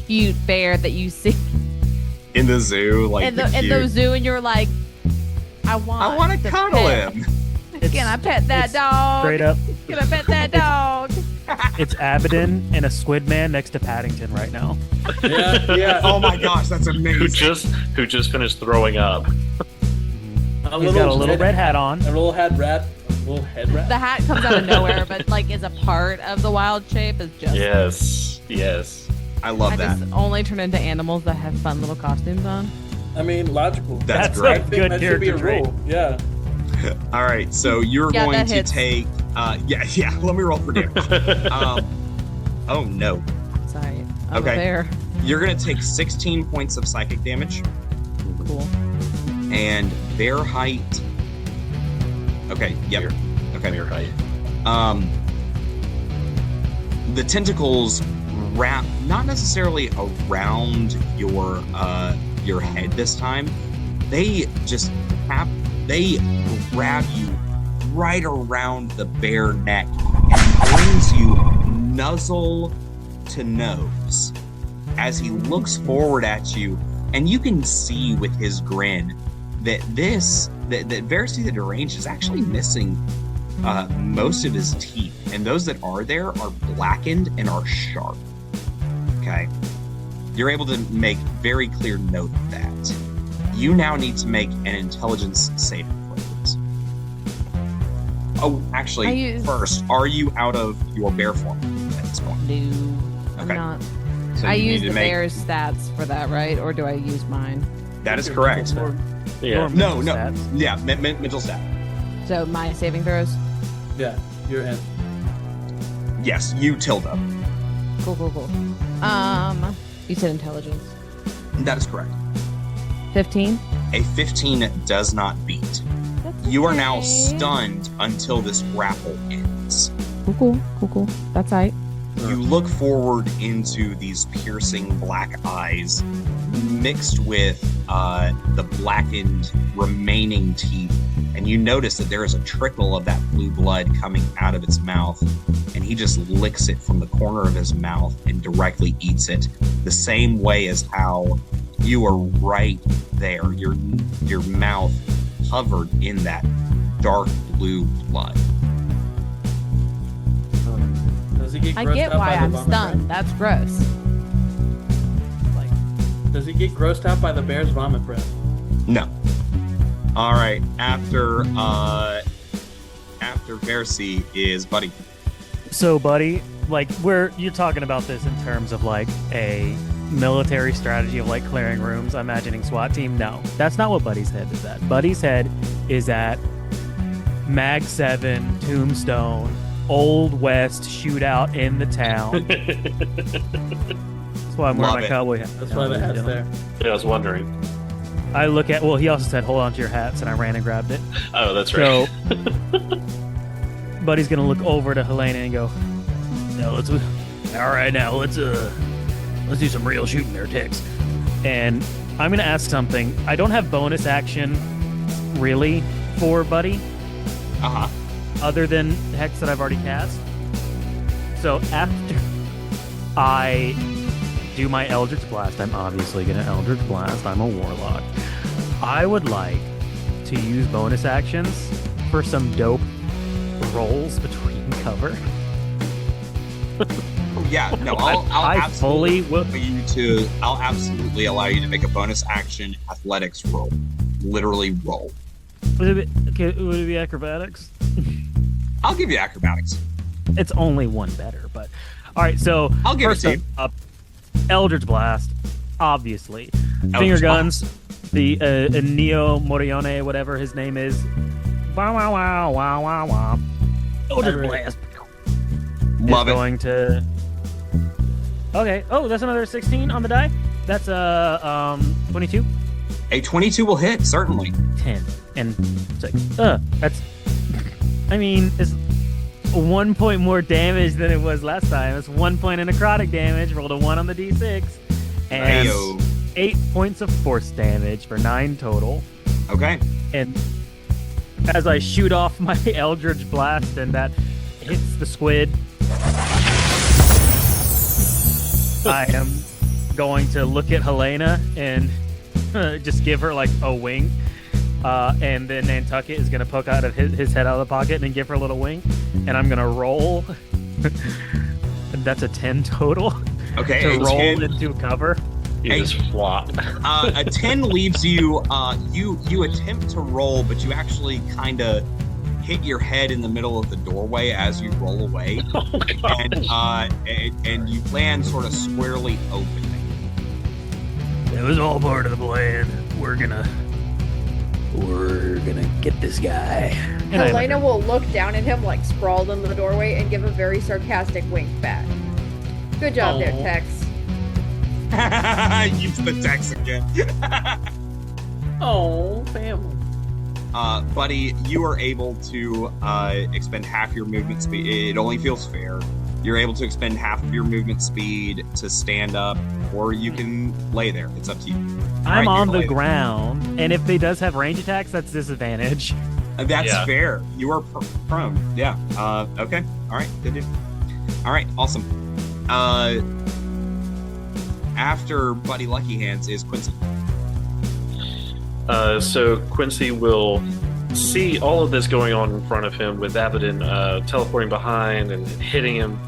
cute bear that you see In the zoo, like in the zoo, and you're like, I want to cuddle pet. him. Can I pet that dog? Straight up, Can I pet that dog? it's Abydan and a squid man next to Paddington right now. Yeah. Oh my gosh, that's amazing. Who just finished throwing up. He's got a little red hat on. A little head rat. A little head rat. The hat comes out of nowhere, but like is a part of the wild shape. Is just Yes. I love I that. just only turn into animals that have fun little costumes on. I mean, logical. That's a I great. think good that should be a character trait. rule. Yeah. All right, so you're Yeah, going that to hits. take. Yeah. Let me roll for damage. Oh no, Sorry, I'm Okay. a bear. you're going to take 16 points of psychic damage, Cool. and bear height. Okay. Yep. Okay. Bear height. The tentacles wrap not necessarily around your head this time. They just grab you right around the bare neck and brings you nuzzle to nose as he looks forward at you, and you can see with his grin that Versi the Deranged is actually missing most of his teeth, and those that are there are blackened and are sharp. Okay? You're able to make very clear note of that. You now need to make an intelligence saving throw, please. Oh, actually, first, are you out of your bear form at this point? No, I'm Okay. not. So I you use need the to make... bear's stats for that, right? Or do I use mine? That is correct. Yeah. No. Stats. Yeah, mental stat. So my saving throws? Yeah, you're in. Yes, you, Tilda. Cool. You said intelligence. That is correct. 15? A 15 does not beat. That's You are now okay. stunned until this grapple ends. Cool. That's right. You look forward into these piercing black eyes mixed with the blackened remaining teeth, and you notice that there is a trickle of that blue blood coming out of its mouth, and he just licks it from the corner of his mouth and directly eats it, the same way as how you are right there. Your mouth covered in that dark blue blood. Does he get I grossed get out why by the I'm vomit stunned. That's gross. breath? Does he get grossed out by the bear's vomit breath? No. All right. After Versi is Buddy. So, buddy, like, you're talking about this in terms of like a military strategy of like clearing rooms, imagining SWAT team. No, that's not what Buddy's head is at. Buddy's head is at Mag 7, Tombstone, Old West shootout in the town. That's why I'm wearing Love my it. cowboy hat. That's why the hat's there. Yeah, I was wondering. I look at, well, he also said, hold on to your hats, and I ran and grabbed it. Oh, that's right. So, Buddy's gonna look over to Helaena and go, "No, let's do some real shooting there, Tix." And I'm gonna ask something. I don't have bonus action, really, for Buddy, Uh-huh. other than Hex that I've already cast. So after I do my Eldritch Blast, I'm obviously gonna Eldritch Blast. I'm a warlock. I would like to use bonus actions for some dope rolls between cover. Yeah, no, I'll fully will. I'll absolutely allow you to make a bonus action athletics roll. Literally roll. Would it be acrobatics? I'll give you acrobatics. It's only one better, but all right. So I'll give it first to you. up, Eldritch Blast, obviously. Finger Eldritch guns. The Neo Morione, whatever his name is. Wow, wow, wow, wow, wow, wow. Eldritch Blast. Love is it. Going to. Okay. Oh, that's another 16 on the die. That's 22, A 22 will hit, certainly. 10, and 6. That's. I mean, it's 1 point more damage than it was last time. It's 1 point of necrotic damage. Rolled a 1 on the d6, and Ayo. 8 points of force damage for 9 total. Okay. And as I shoot off my Eldritch Blast, and that hits the squid, I am going to look at Helaena and just give her like a wink. And then Nantucket is going to poke out of his head out of the pocket and give her a little wink. And I'm going to roll. And that's a 10 total. Okay. To a roll 10, into cover. You just flop. a 10 leaves you. You attempt to roll, but you actually kind of hit your head in the middle of the doorway as you roll away, and you land sort of squarely opening. It was all part of the plan. We're gonna get this guy. And I Helaena will look down at him like sprawled in the doorway and give a very sarcastic wink back. Good job there, Aw. Tex. Use the text again. Oh, family. Buddy, you are able to expend half your movement speed. It only feels fair. You're able to expend half of your movement speed to stand up, or you can lay there. It's up to you. I'm All right, on you're the gonna lay ground, and if he does have range attacks, that's disadvantage. there. That's Yeah. fair. You are prone. Yeah. Okay. All right. Good deal. All right. Awesome. After Buddy Luckyhands is Quincy. So Quincy will see all of this going on in front of him, with Abydan teleporting behind and hitting him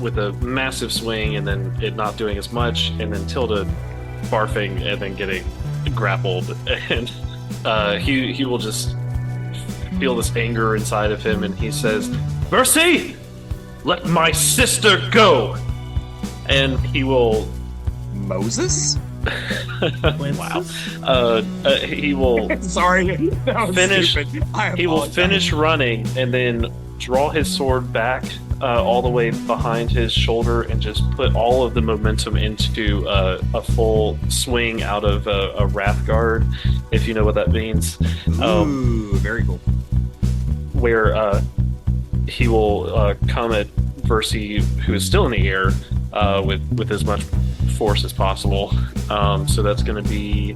with a massive swing, and then it not doing as much, and then Tilda barfing and then getting grappled, and he will just feel this anger inside of him, and he says, "Versi, let my sister go!" And he will Moses? wow. He will Sorry. That was Finish- stupid. he will finish running and then draw his sword back all the way behind his shoulder and just put all of the momentum into a full swing out of a Wrath Guard, if you know what that means. Ooh, very cool. Where he will come at Versi, who is still in the air, with as much force as possible. So that's going to be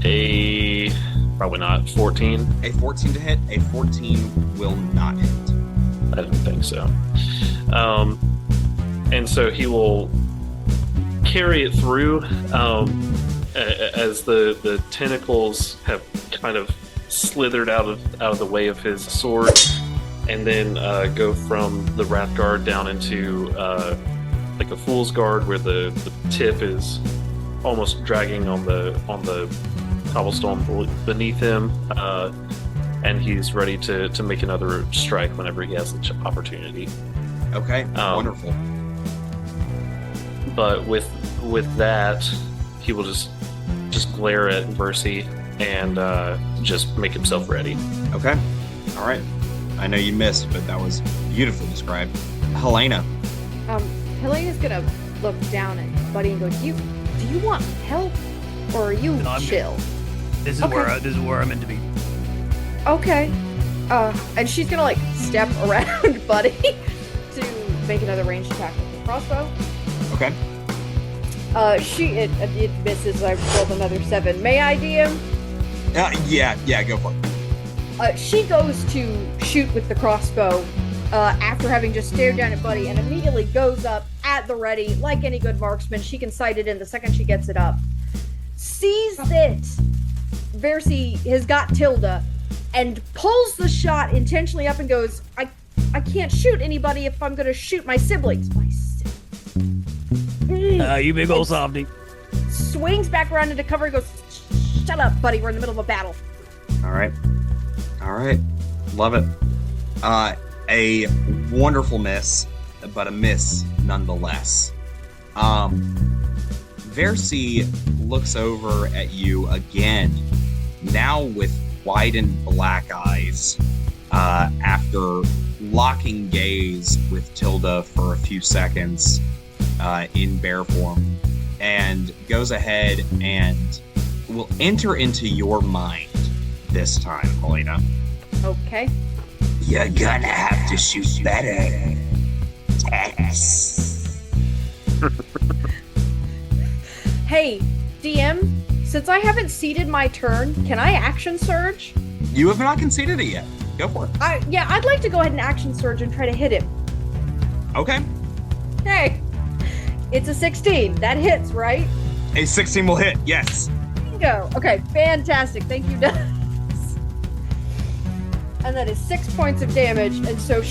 a probably not 14. A 14 to hit. A 14 will not hit. I don't think so. And so he will carry it through as the tentacles have kind of slithered out of the way of his sword, and then go from the Wrath Guard down into like a Fool's Guard, where the tip is almost dragging on the cobblestone beneath him, and he's ready to make another strike whenever he has the opportunity. Okay, wonderful. But with that, he will just glare at Versi and just make himself ready. Okay, all right. I know you missed, but that was beautifully described. Helaena. Helena's gonna look down at Buddy and go, do you want help, or are you No, I'm chill? This is Okay. where I'm meant to be. Okay. And she's gonna like step around Buddy to make another ranged attack with the crossbow. Okay. It misses. I rolled another 7. May I, DM? Yeah, go for it. She goes to shoot with the crossbow after having just stared down at Buddy, and immediately goes up at the ready. Like any good marksman, she can sight it in the second she gets it up. Sees that Versi has got Tilda, and pulls the shot intentionally up and goes, I can't shoot anybody if I'm going to shoot my siblings. You big old softy. Swings back around into cover and goes, shut up, Buddy, we're in the middle of a battle. All right. Love it. A wonderful miss, but a miss nonetheless. Versi looks over at you again, now with widened black eyes, after locking gaze with Tilda for a few seconds in bear form, and goes ahead and will enter into your mind this time, Helaena. Okay. You're gonna have to shoot better. Yes. Hey, DM, since I haven't seeded my turn, can I action surge? You have not conceded it yet. Go for it. I'd like to go ahead and action surge and try to hit him. Okay. Hey, it's a 16. That hits, right? A 16 will hit, yes. Bingo. Okay, fantastic. Thank you, Dennis. And that is 6 points of damage. And so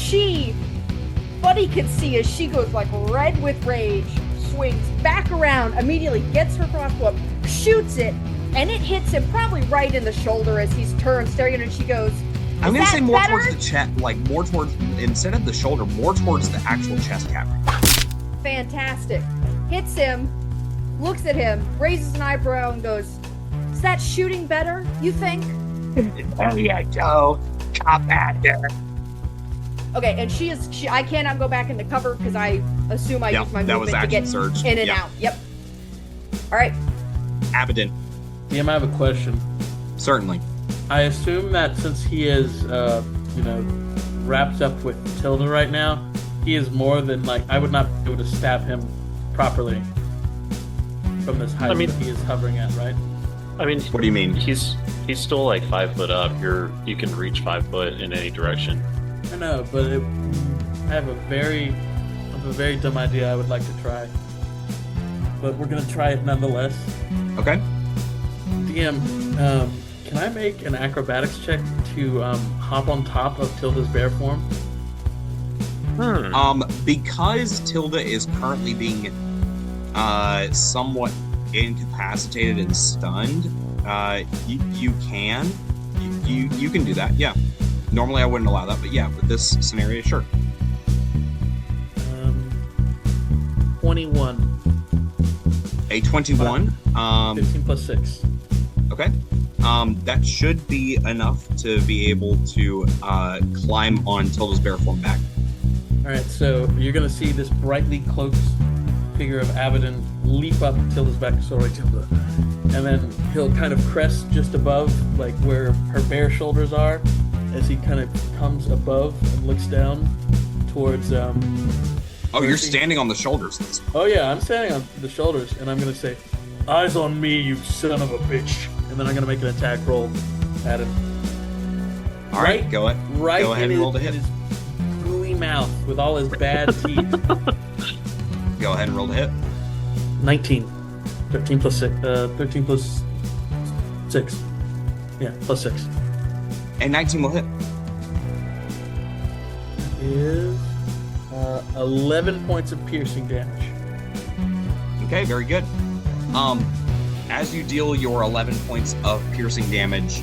Buddy can see as she goes like red with rage, swings back around, immediately gets her crossbow up, shoots it, and it hits him probably right in the shoulder as he's turned, staring at her, and she goes, I'm going to say more better? towards the chest, like more towards, instead of the shoulder, more towards the actual chest cavity. fantastic. Hits him, looks at him, raises an eyebrow, and goes, is that shooting better, you think? There you go, Commander. Okay, and I cannot go back into cover because I assume I Yeah, used my that was movement to action get surge. in and Yeah. out. Yep. All right. Abydan, DM, I have a question. certainly. I assume that since he is, wrapped up with Tilda right now, he is more than like I would not be able to stab him properly from this height that he is hovering at, right? I mean, What do you mean? he's still like 5 foot up. You can reach 5 foot in any direction. I know, but I have a very dumb idea I would like to try. But we're gonna try it nonetheless. Okay. DM, can I make an acrobatics check to hop on top of Tilda's bear form? Because Tilda is currently being somewhat incapacitated and stunned, you can do that. Yeah. Normally I wouldn't allow that, but yeah, with this scenario, sure. 21. A 21. 15 plus 6. Okay. That should be enough to be able to climb on Tilda's bear form back. Alright, so you're gonna see this brightly cloaked figure of Abydan leap up Tilda's back. Sorry, Tilda. And then he'll kind of crest just above, like where her bare shoulders are, as he kind of comes above and looks down towards. Oh, you're standing on the shoulders. Oh yeah, I'm standing on the shoulders, and I'm gonna say, "Eyes on me, you son of a bitch!" And then I'm gonna make an attack roll at him. All right, go ahead. Right go ahead in and roll to his hit. gooey mouth with all his bad teeth. Go ahead and roll to hit. 19. 13 plus 6. 13 plus 6. Yeah, plus 6. And 19 will hit. Is 11 points of piercing damage. Okay, very good. As you deal your 11 points of piercing damage,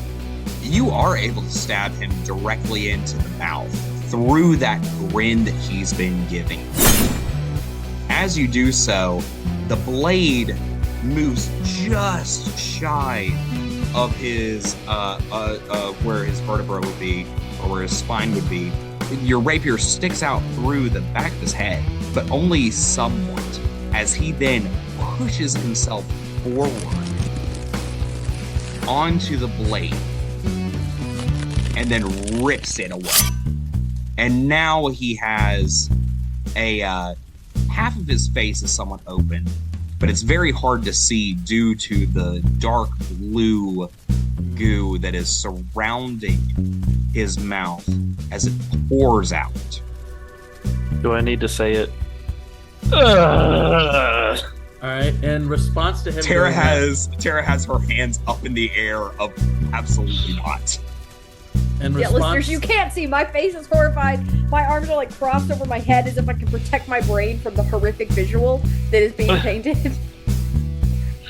you are able to stab him directly into the mouth through that grin that he's been giving. As you do so, the blade moves just shy of his where his vertebra would be, or where his spine would be. Your rapier sticks out through the back of his head, but only somewhat, as he then pushes himself forward onto the blade and then rips it away. And now he has a half of his face is somewhat open, but it's very hard to see due to the dark blue goo that is surrounding his mouth as it pours out. Do I need to say it? Alright, in response to him... Tara has her hands up in the air of absolutely not. In Yeah, response, listeners, you can't see. My face is horrified. My arms are like crossed over my head as if I can protect my brain from the horrific visual that is being painted.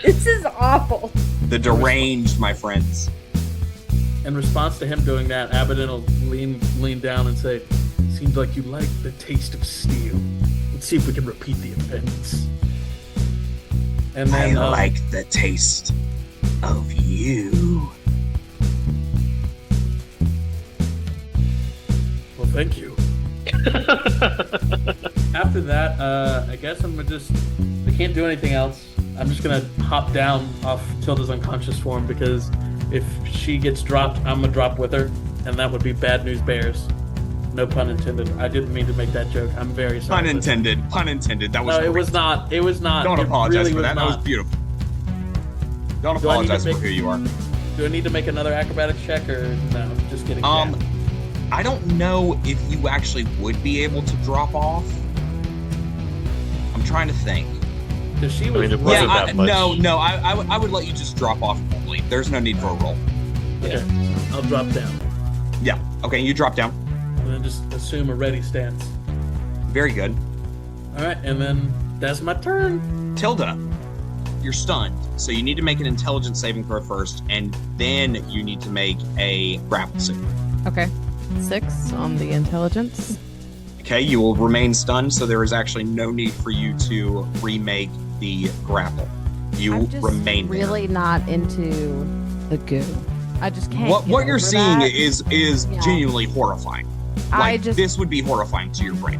This is awful. The deranged, my friends. In response to him doing that, Abydan will lean down and say, "Seems like you like the taste of steel. Let's see if we can repeat the offense." And then, I like the taste of you. Well, thank you. After that, I guess I can't do anything else. I'm just gonna hop down off Tilda's unconscious form, because if she gets dropped, I'm gonna drop with her, and that would be bad news bears. No pun intended. I didn't mean to make that joke. I'm very sorry. Pun intended. Pun intended. That was No, it great. was not. It was not. Don't It apologize really for that. was That not. was beautiful. Don't Do I need to apologize for make- who you are. Do I need to make another acrobatics check, or no? Just kidding. I don't know if you actually would be able to drop off. I'm trying to think. Because she was. I mean, it wasn't Yeah, that much. no, I would let you just drop off normally. There's no need for a roll. Okay, I'll drop down Yeah. Okay, you drop down. and then just assume a ready stance. Very good. All right, and then that's my turn. Tilda, you're stunned, so you need to make an intelligence saving throw first, and then you need to make a grapple save. Okay. 6 on the intelligence. Okay, you will remain stunned, so there is actually no need for you to remake the grapple. You I'm just remain there. really not into the goo. I just can't. What get you're over seeing that. is Yeah. genuinely horrifying. I Like, just this would be horrifying to your brain.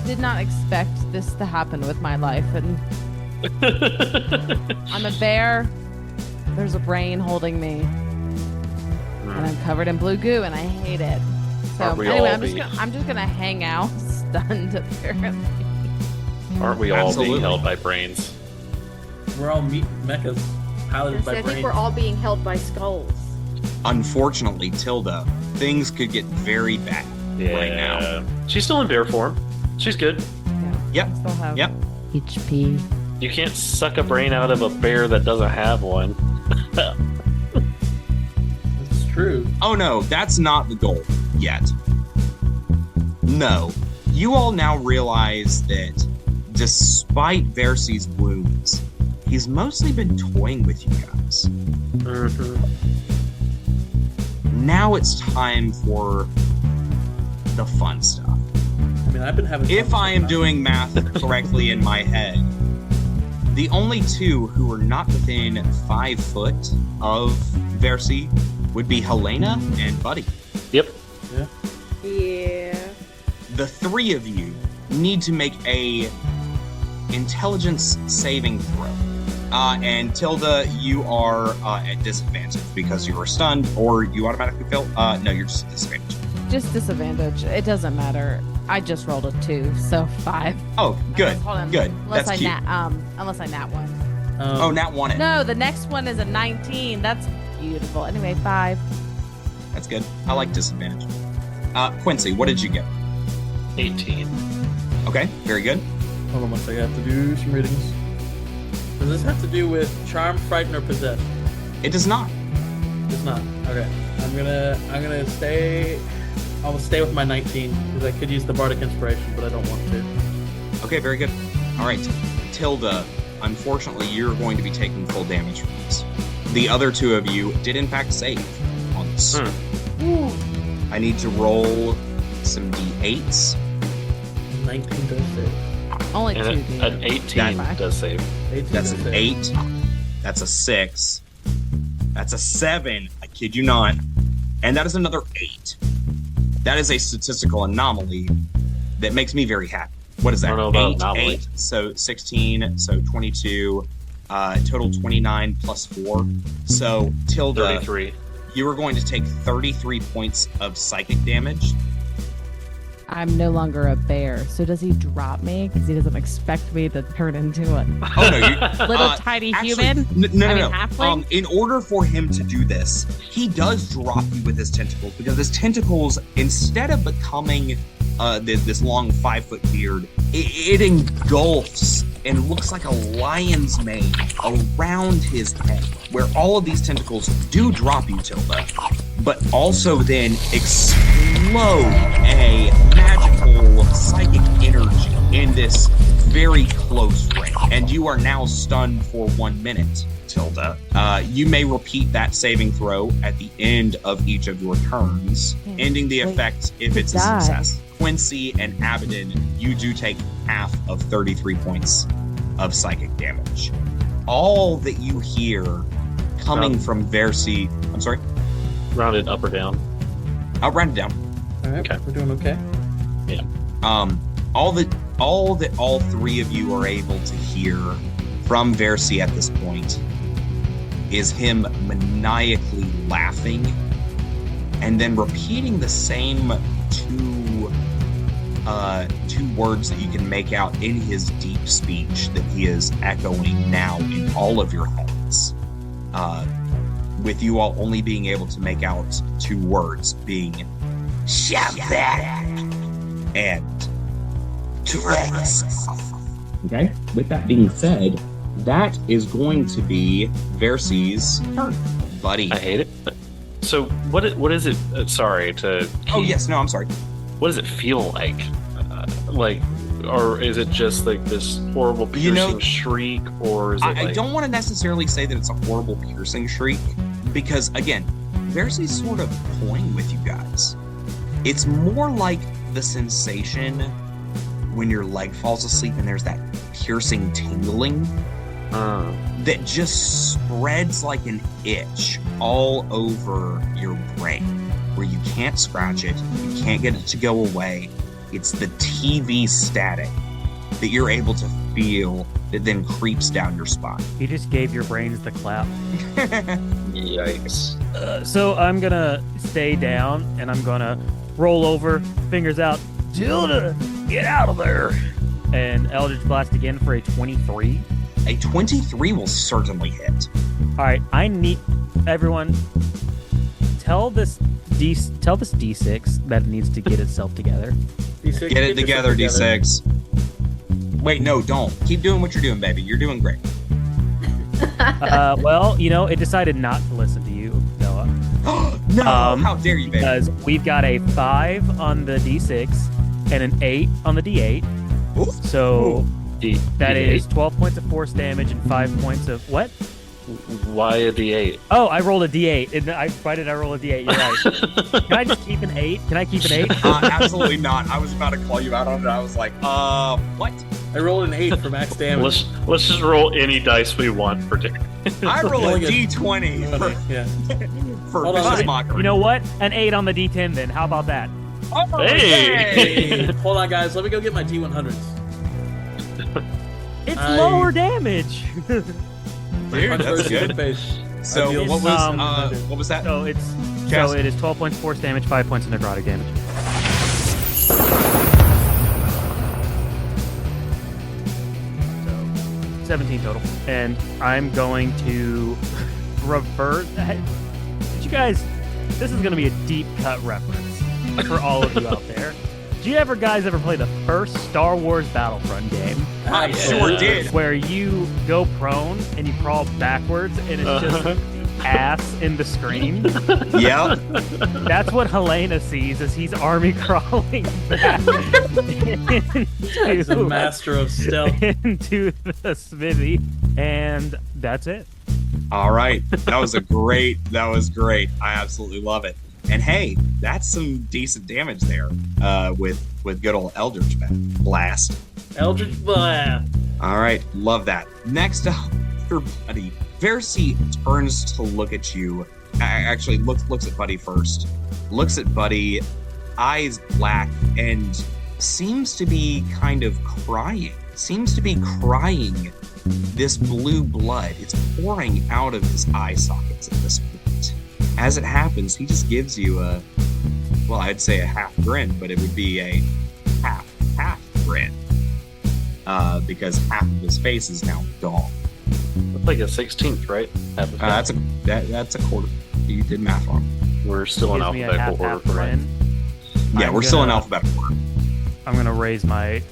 did not expect this to happen with my life, and I'm a bear. There's a brain holding me, and I'm covered in blue goo, and I hate it. So Aren't we anyway, all I'm just gonna hang out stunned, apparently. Aren't we all Absolutely. being held by brains? We're all mechas piloted by I think brains. we're all being held by skulls. Unfortunately, Tilda, things could get very bad right now. She's still in bear form. She's good. Yep. I still have Yep. HP. You can't suck a brain out of a bear that doesn't have one. It's true. Oh no, that's not the goal yet. No. You all now realize that despite Versi's wounds, he's mostly been toying with you guys. Mhm. Now it's time for the fun stuff. I mean, I've been having. If fun I am sometimes. doing math correctly in my head, the only two who are not within 5 foot of Versi would be Helaena and Buddy. Yep. Yeah. The 3 of you need to make a intelligence saving throw. And Tilda, you are at disadvantage because you are stunned, or you automatically fail. No, you're just at disadvantage. Just disadvantage. It doesn't matter. I just rolled a 2, so 5. Oh, good, Unless, hold on. good. Unless That's I cute. unless I nat one. Oh, Nat won it. No, the next one is a 19. That's beautiful. Anyway, 5. That's good. I like disadvantage. Quincy, what did you get? 18. Okay, very good. Hold on one second. I have to do some readings. Does this have to do with charm, frighten, or possess? It does not. It's not. Okay. I'm gonna stay. I'll stay with my 19 because I could use the bardic inspiration, but I don't want to. Okay, very good. All right, Tilda, unfortunately, you're going to be taking full damage from this. The other 2 of you did, in fact, save on this. I need to roll some d8s. 19 does save. Only And 2, an, dude. an 18 Fine. does save. 18 That's does an save. 8. That's a 6. That's a 7. I kid you not. And that is another 8. That is a statistical anomaly that makes me very happy. What is that? I don't know about 8, anomaly. 8, so 16, so 22, total 29 plus 4. So, Tilda, 33. you are going to take 33 points of psychic damage. I'm no longer a bear, so does he drop me? Because he doesn't expect me to turn into a Oh, no, you, little tiny human? No, I mean, no. halfling? In order for him to do this, he does drop you with his tentacles because his tentacles, instead of becoming this long 5-foot beard, it engulfs and looks like a lion's mane around his head, where all of these tentacles do drop you, Tilda, but also then explode a magical psychic energy in this very close range. And you are now stunned for 1 minute, Tilda. You may repeat that saving throw at the end of each of your turns, ending the Wait, effect if it's a die. success. Quincy and Abydan, you do take half of 33 points of psychic damage. All that you hear coming from Versi, I'm sorry, Rounded up or down. I'll round it down. All right, Okay. we're doing okay. All that all 3 of you are able to hear from Versi at this point is him maniacally laughing and then repeating the same two words that you can make out in his deep speech that he is echoing now in all of your heads. With you all only being able to make out 2 words, being Shaverra and Deranged. Okay, with that being said, that is going to be Versi's turn. Buddy. I hate it. So what is it? Sorry to. Oh, yes, no, I'm sorry. What does it feel like? Or is it just like this horrible piercing You know, shriek, or is it I like? don't want to necessarily say that it's a horrible piercing shriek, because again, Versi's sort of toying with you guys. It's more like the sensation when your leg falls asleep and there's that piercing tingling that just spreads like an itch all over your brain, where you can't scratch it, you can't get it to go away. It's the TV static that you're able to feel that then creeps down your spine. He just gave your brains the clap. Yikes! So I'm gonna stay down and I'm gonna roll over, fingers out. Tilda, Get out of there. And Eldritch Blast again for a 23. A 23 will certainly hit. All right, I need everyone tell this D6 that it needs to get itself together. D6, Get it together, D6. Wait, no, don't. Keep doing what you're doing, baby. You're doing great. Well, it decided not to listen to you, Noah. No, how dare you, baby. Because we've got a 5 on the D6 and an 8 on the D8. Ooh. So that D8? is 12 points of force damage and 5 points of what? Why a D8? Oh, I rolled a D8. Why did I roll a D8? You're right. Can I just keep an 8? Can I keep an 8? Absolutely not. I was about to call you out on it. I was like, what? I rolled an 8 for max damage. Let's just roll any dice we want for damage. I roll a Rolling a D20 Yeah. for Hold on, vicious wait. mockery. You know what? An 8 on the D10 then. How about that? Oh, Hey! yay! Hold on, guys. Let me go get my D100s. It's I- lower damage. Dude, that's good. Face. So I what feel- what was that? So it is 12 points force damage, 5 points of necrotic damage. So 17 total. And I'm going to reverse. Did you guys? This is going to be a deep cut reference for all of you out there. Did you guys ever play the first Star Wars Battlefront game? I sure did. Where you go prone and you crawl backwards and it's just ass in the screen. Yep. That's what Helaena sees as he's army crawling back He's a master of stealth. into the smithy. And that's it. All right. That was great. I absolutely love it. And hey, that's some decent damage there with good old Eldritch Blast. Eldritch Blast. All right, love that. Next up, your buddy. Versi turns to look at you. Actually, looks at Buddy first. Looks at Buddy, eyes black, and seems to be kind of crying. This blue blood. It's pouring out of his eye sockets at this point. As it happens, he just gives you I'd say a half grin, but it would be a half grin. Because half of his face is now gone. That's like a 16th, right? That's a quarter. You did math wrong. We're still in Gives me a alphabetical order, half-half right? grin. Yeah, I'm we're still in gonna- alphabetical order. I'm gonna raise my,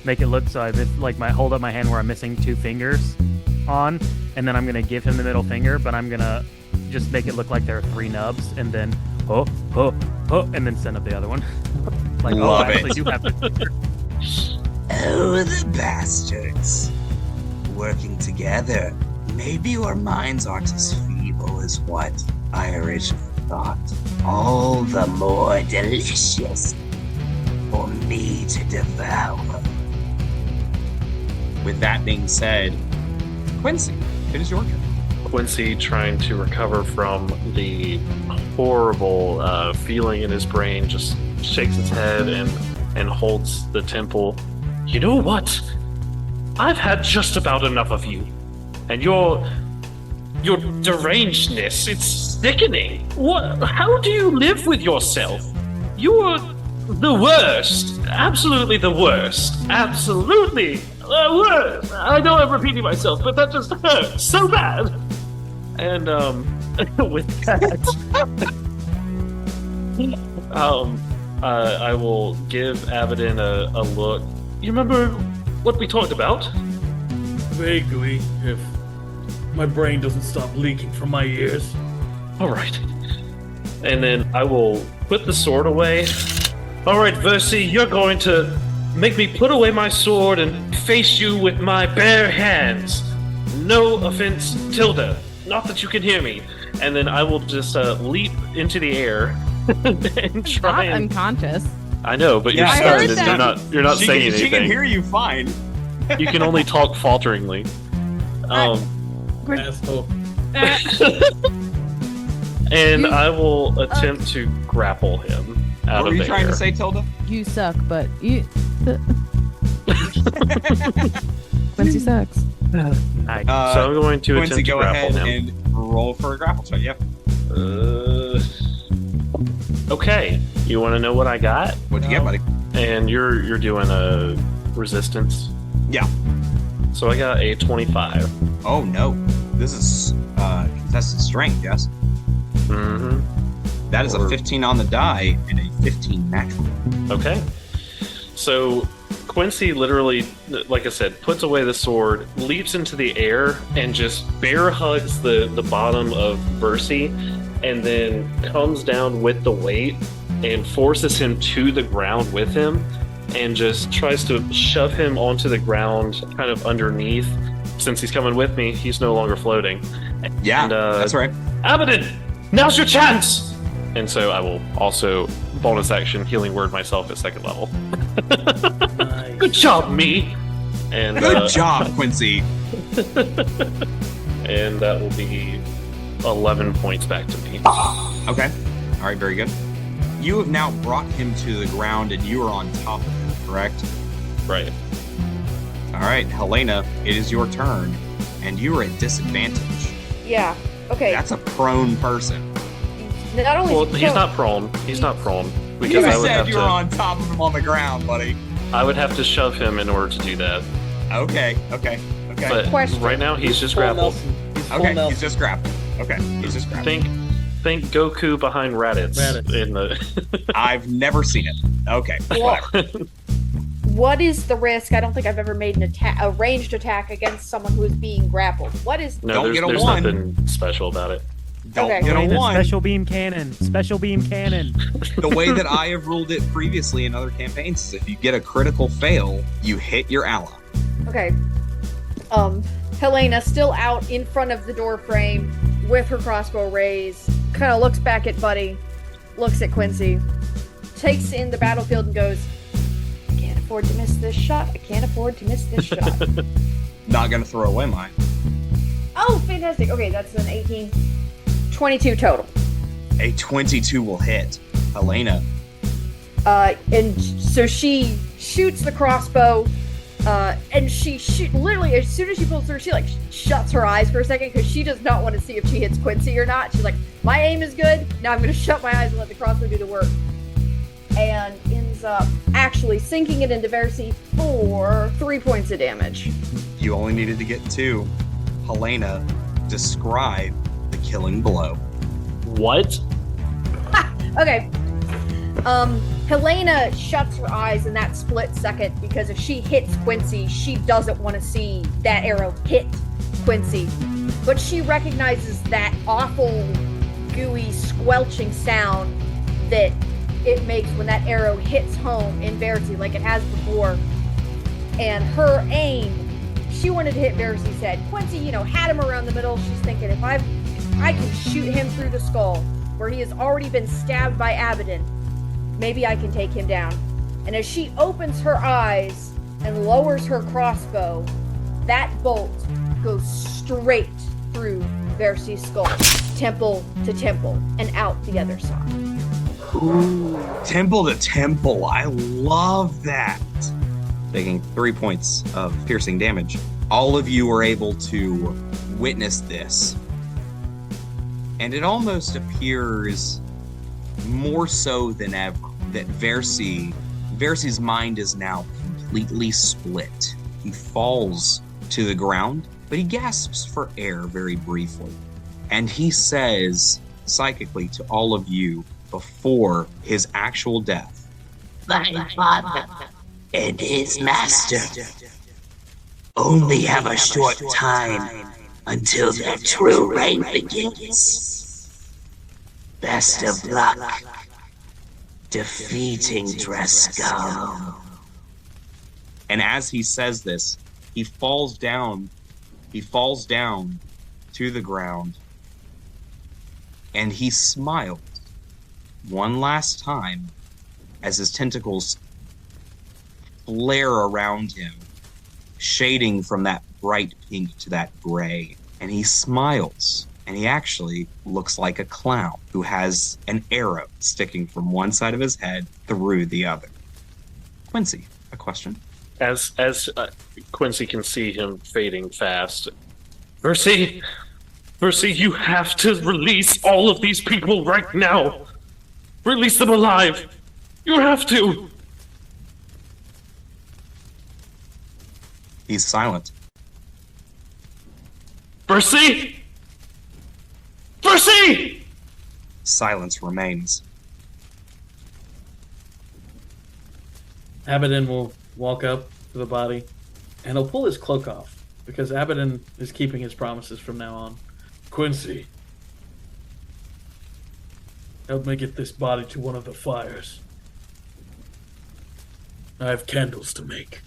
make it look so I hold up my hand where I'm missing 2 fingers on, and then I'm gonna give him the middle finger, but I'm gonna just make it look like there are 3 nubs, and then and then send up the other one. Love I actually it. do have to. Oh, the bastards. Working together. Maybe your minds aren't as feeble as what I originally thought. All the more delicious for me to devour. With that being said, Quincy, it is your turn. Quincy, trying to recover from the horrible feeling in his brain, just shakes his head and holds the temple. You know what? I've had just about enough of you. And your derangedness, it's sickening. What? How do you live with yourself? You are the worst. Absolutely the worst. Absolutely the worst. I know I'm repeating myself, but that just hurts so bad. And with that, I will give Abydan a look. You remember what we talked about? Vaguely, if my brain doesn't stop leaking from my ears. All right. And then I will put the sword away. All right, Versi, you're going to make me put away my sword and face you with my bare hands. No offense, Tilda. Not that you can hear me. And then I will just leap into the air and try Not and... unconscious. I know, but you're Yeah, I stunned heard and that. you're not saying She anything. can hear you fine. You can only talk falteringly. Asshole. And You- I will attempt to grapple him out What were of you the trying air. to say, Tilda? You suck, but you. Quincy sucks. Nice. So I'm going to Quincy, attempt to go grapple ahead him. and roll for a grapple check. Yep. Okay. You want to know what I got? What'd you get, buddy? And you're doing a resistance. Yeah. So I got a 25. Oh no. This is contested strength, yes? Mm-hmm. That is a 15 on the die and a 15 natural. Okay. So Quincy literally, like I said, puts away the sword, leaps into the air, and just bear hugs the bottom of Versi, and then comes down with the weight and forces him to the ground with him, and just tries to shove him onto the ground kind of underneath. Since he's coming with me, he's no longer floating. Yeah, And, that's right. Abydan, now's your chance! And so I will also bonus action healing word myself at 2nd level. Nice. Good job, me! And Good job, Quincy. and that will be 11 points back to me. Okay. All right, very good. You have now brought him to the ground and you are on top of him, correct? Right. All right, Helaena, it is your turn, and you are at disadvantage. Yeah. Okay. That's a prone person. Not only Well, is he he's prone- not prone. He's not prone. Because You I would said have you to were on top of him on the ground, buddy. I would have to shove him in order to do that. Okay. But Question. right now he's just Full grappled. Nelson. He's full Okay, Nelson. he's just grappled. Okay, he's just grappled. Think Goku behind Raditz. Raditz. In the I've never seen it. Okay, Well, whatever. what is the risk? I don't think I've ever made a ranged attack against someone who is being grappled. What is? No, Don't there's, get a there's one. nothing special about it. Don't Okay. get a one. Special beam cannon. Special beam cannon. The way that I have ruled it previously in other campaigns is if you get a critical fail, you hit your ally. Okay. Helaena still out in front of the door frame with her crossbow raised, kind of looks back at Buddy, looks at Quincy, takes in the battlefield and goes, I can't afford to miss this shot. I can't afford to miss this shot. Not gonna throw away mine. Oh, fantastic. Okay, that's an 18. 22 total. A 22 will hit. Helaena. And so she shoots the crossbow, and she literally, as soon as she pulls through, she like shuts her eyes for a second because she does not want to see if she hits Quincy or not. She's like, my aim is good. Now I'm going to shut my eyes and let the crossbow do the work. And ends up actually sinking it into Versi for 3 points of damage. You only needed to get 2. Helaena, describe the killing blow. What? Okay. Helaena shuts her eyes in that split second because if she hits Quincy, she doesn't want to see that arrow hit Quincy. But she recognizes that awful, gooey, squelching sound that it makes when that arrow hits home in Versi like it has before. And her aim, she wanted to hit Versi's head. Quincy, had him around the middle. She's thinking, if I can shoot him through the skull where he has already been stabbed by Abydan, maybe I can take him down. And as she opens her eyes and lowers her crossbow, that bolt goes straight through Versi's skull, temple to temple, and out the other side. Ooh, temple to temple. I love that. Taking 3 points of piercing damage. All of you were able to witness this. And it almost appears more so than ever that Versi's mind is now completely split. He falls to the ground, but he gasps for air very briefly. And he says psychically to all of you before his actual death, My father and his master only have a short time until their true reign begins. Best of luck defeating Dresco. and as he says this, he falls down to the ground, and he smiles one last time as his tentacles flare around him, shading from that bright pink to that gray. And he smiles, and he actually looks like a clown who has an arrow sticking from one side of his head through the other. Quincy, a question? As Quincy can see him fading fast. Versi, you have to release all of these people right now. Release them alive. You have to. He's silent. Versi! Versi! Silence remains. Abydan will walk up to the body, and he'll pull his cloak off, because Abydan is keeping his promises from now on. Quincy, help me get this body to one of the fires. I have candles to make.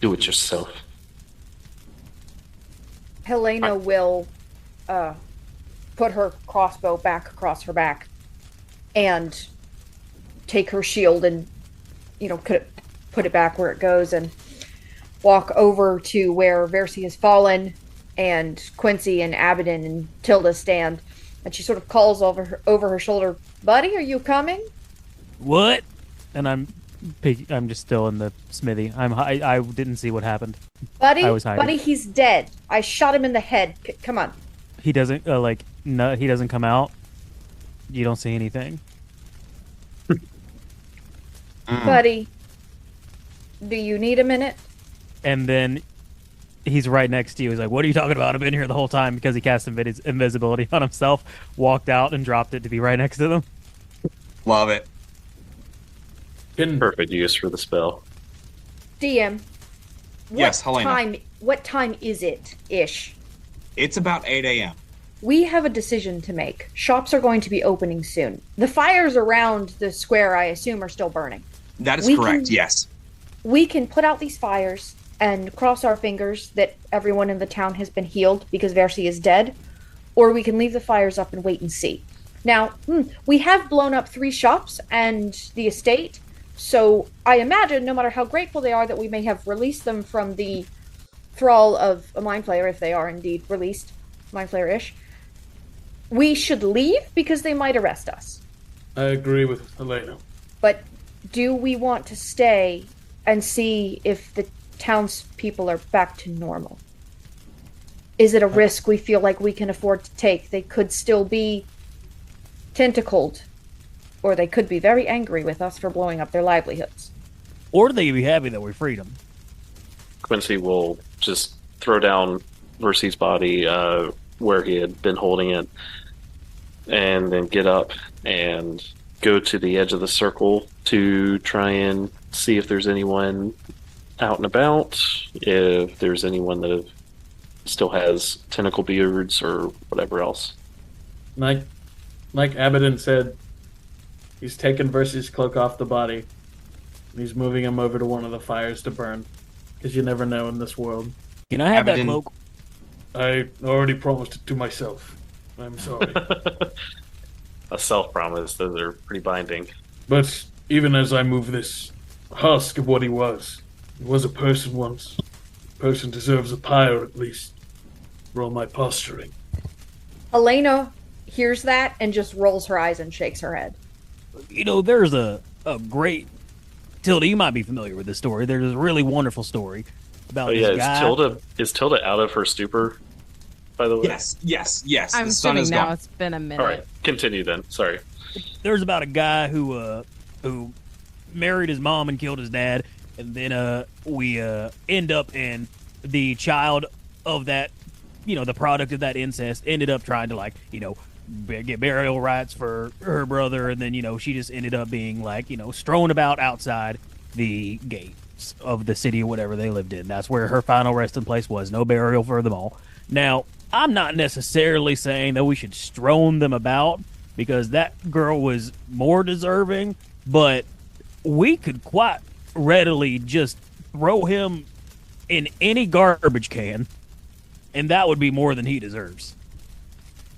Do it yourself. Helaena will put her crossbow back across her back and take her shield and, put it back where it goes and walk over to where Versi has fallen and Quincy and Abydan and Tilda stand. And she sort of calls over her shoulder, "Buddy, are you coming?" What? And I'm just still in the smithy. I didn't see what happened. Buddy, I was hiding. Buddy, he's dead. I shot him in the head. Come on. He doesn't no, he doesn't come out. You don't see anything. Buddy, do you need a minute? And then he's right next to you. He's like, "What are you talking about? I've been here the whole time," because he cast invisibility on himself, walked out, and dropped it to be right next to them. Love it. Perfect use for the spell. DM. Yes, Helaena. What time is it, ish? It's about 8 a.m. We have a decision to make. Shops are going to be opening soon. The fires around the square, I assume, are still burning. That is correct, yes. We can put out these fires and cross our fingers that everyone in the town has been healed because Versi is dead, or we can leave the fires up and wait and see. Now, we have blown up 3 shops and the estate, so I imagine, no matter how grateful they are, that we may have released them from the thrall of a Mind Flayer, if they are indeed released, Mind Flayer-ish. We should leave because they might arrest us. I agree with Helaena. But do we want to stay and see if the townspeople are back to normal? Is it a risk we feel like we can afford to take? They could still be tentacled, or they could be very angry with us for blowing up their livelihoods. Or they could be happy that we freed them. Quincy will just throw down Versi's body where he had been holding it, and then get up and go to the edge of the circle to try and see if there's anyone out and about, if there's anyone that still has tentacle beards or whatever else. Like Abydan said, he's taken Versi's cloak off the body, and he's moving him over to one of the fires to burn, because you never know in this world. Can I have that Abydan- cloak? I already promised it to myself. I'm sorry. A self-promise, those are pretty binding. But even as I move this husk of what he was a person once. A person deserves a pyre at least, for all my posturing. Helaena hears that and just rolls her eyes and shakes her head. There's a great... Tilda, you might be familiar with this story. There's a really wonderful story about this guy. Is Tilda out of her stupor, by the way? Yes. I'm The sun assuming is now gone. it's been a minute. All right, continue then. Sorry. There's about a guy who married his mom and killed his dad, and then we end up in the child of that, the product of that incest ended up trying to get burial rights for her brother, and then she just ended up being strewn about outside the gates of the city or whatever they lived in. That's where her final resting place was. No burial for them all. Now, I'm not necessarily saying that we should strewn them about, because that girl was more deserving, but we could quite readily just throw him in any garbage can, and that would be more than he deserves.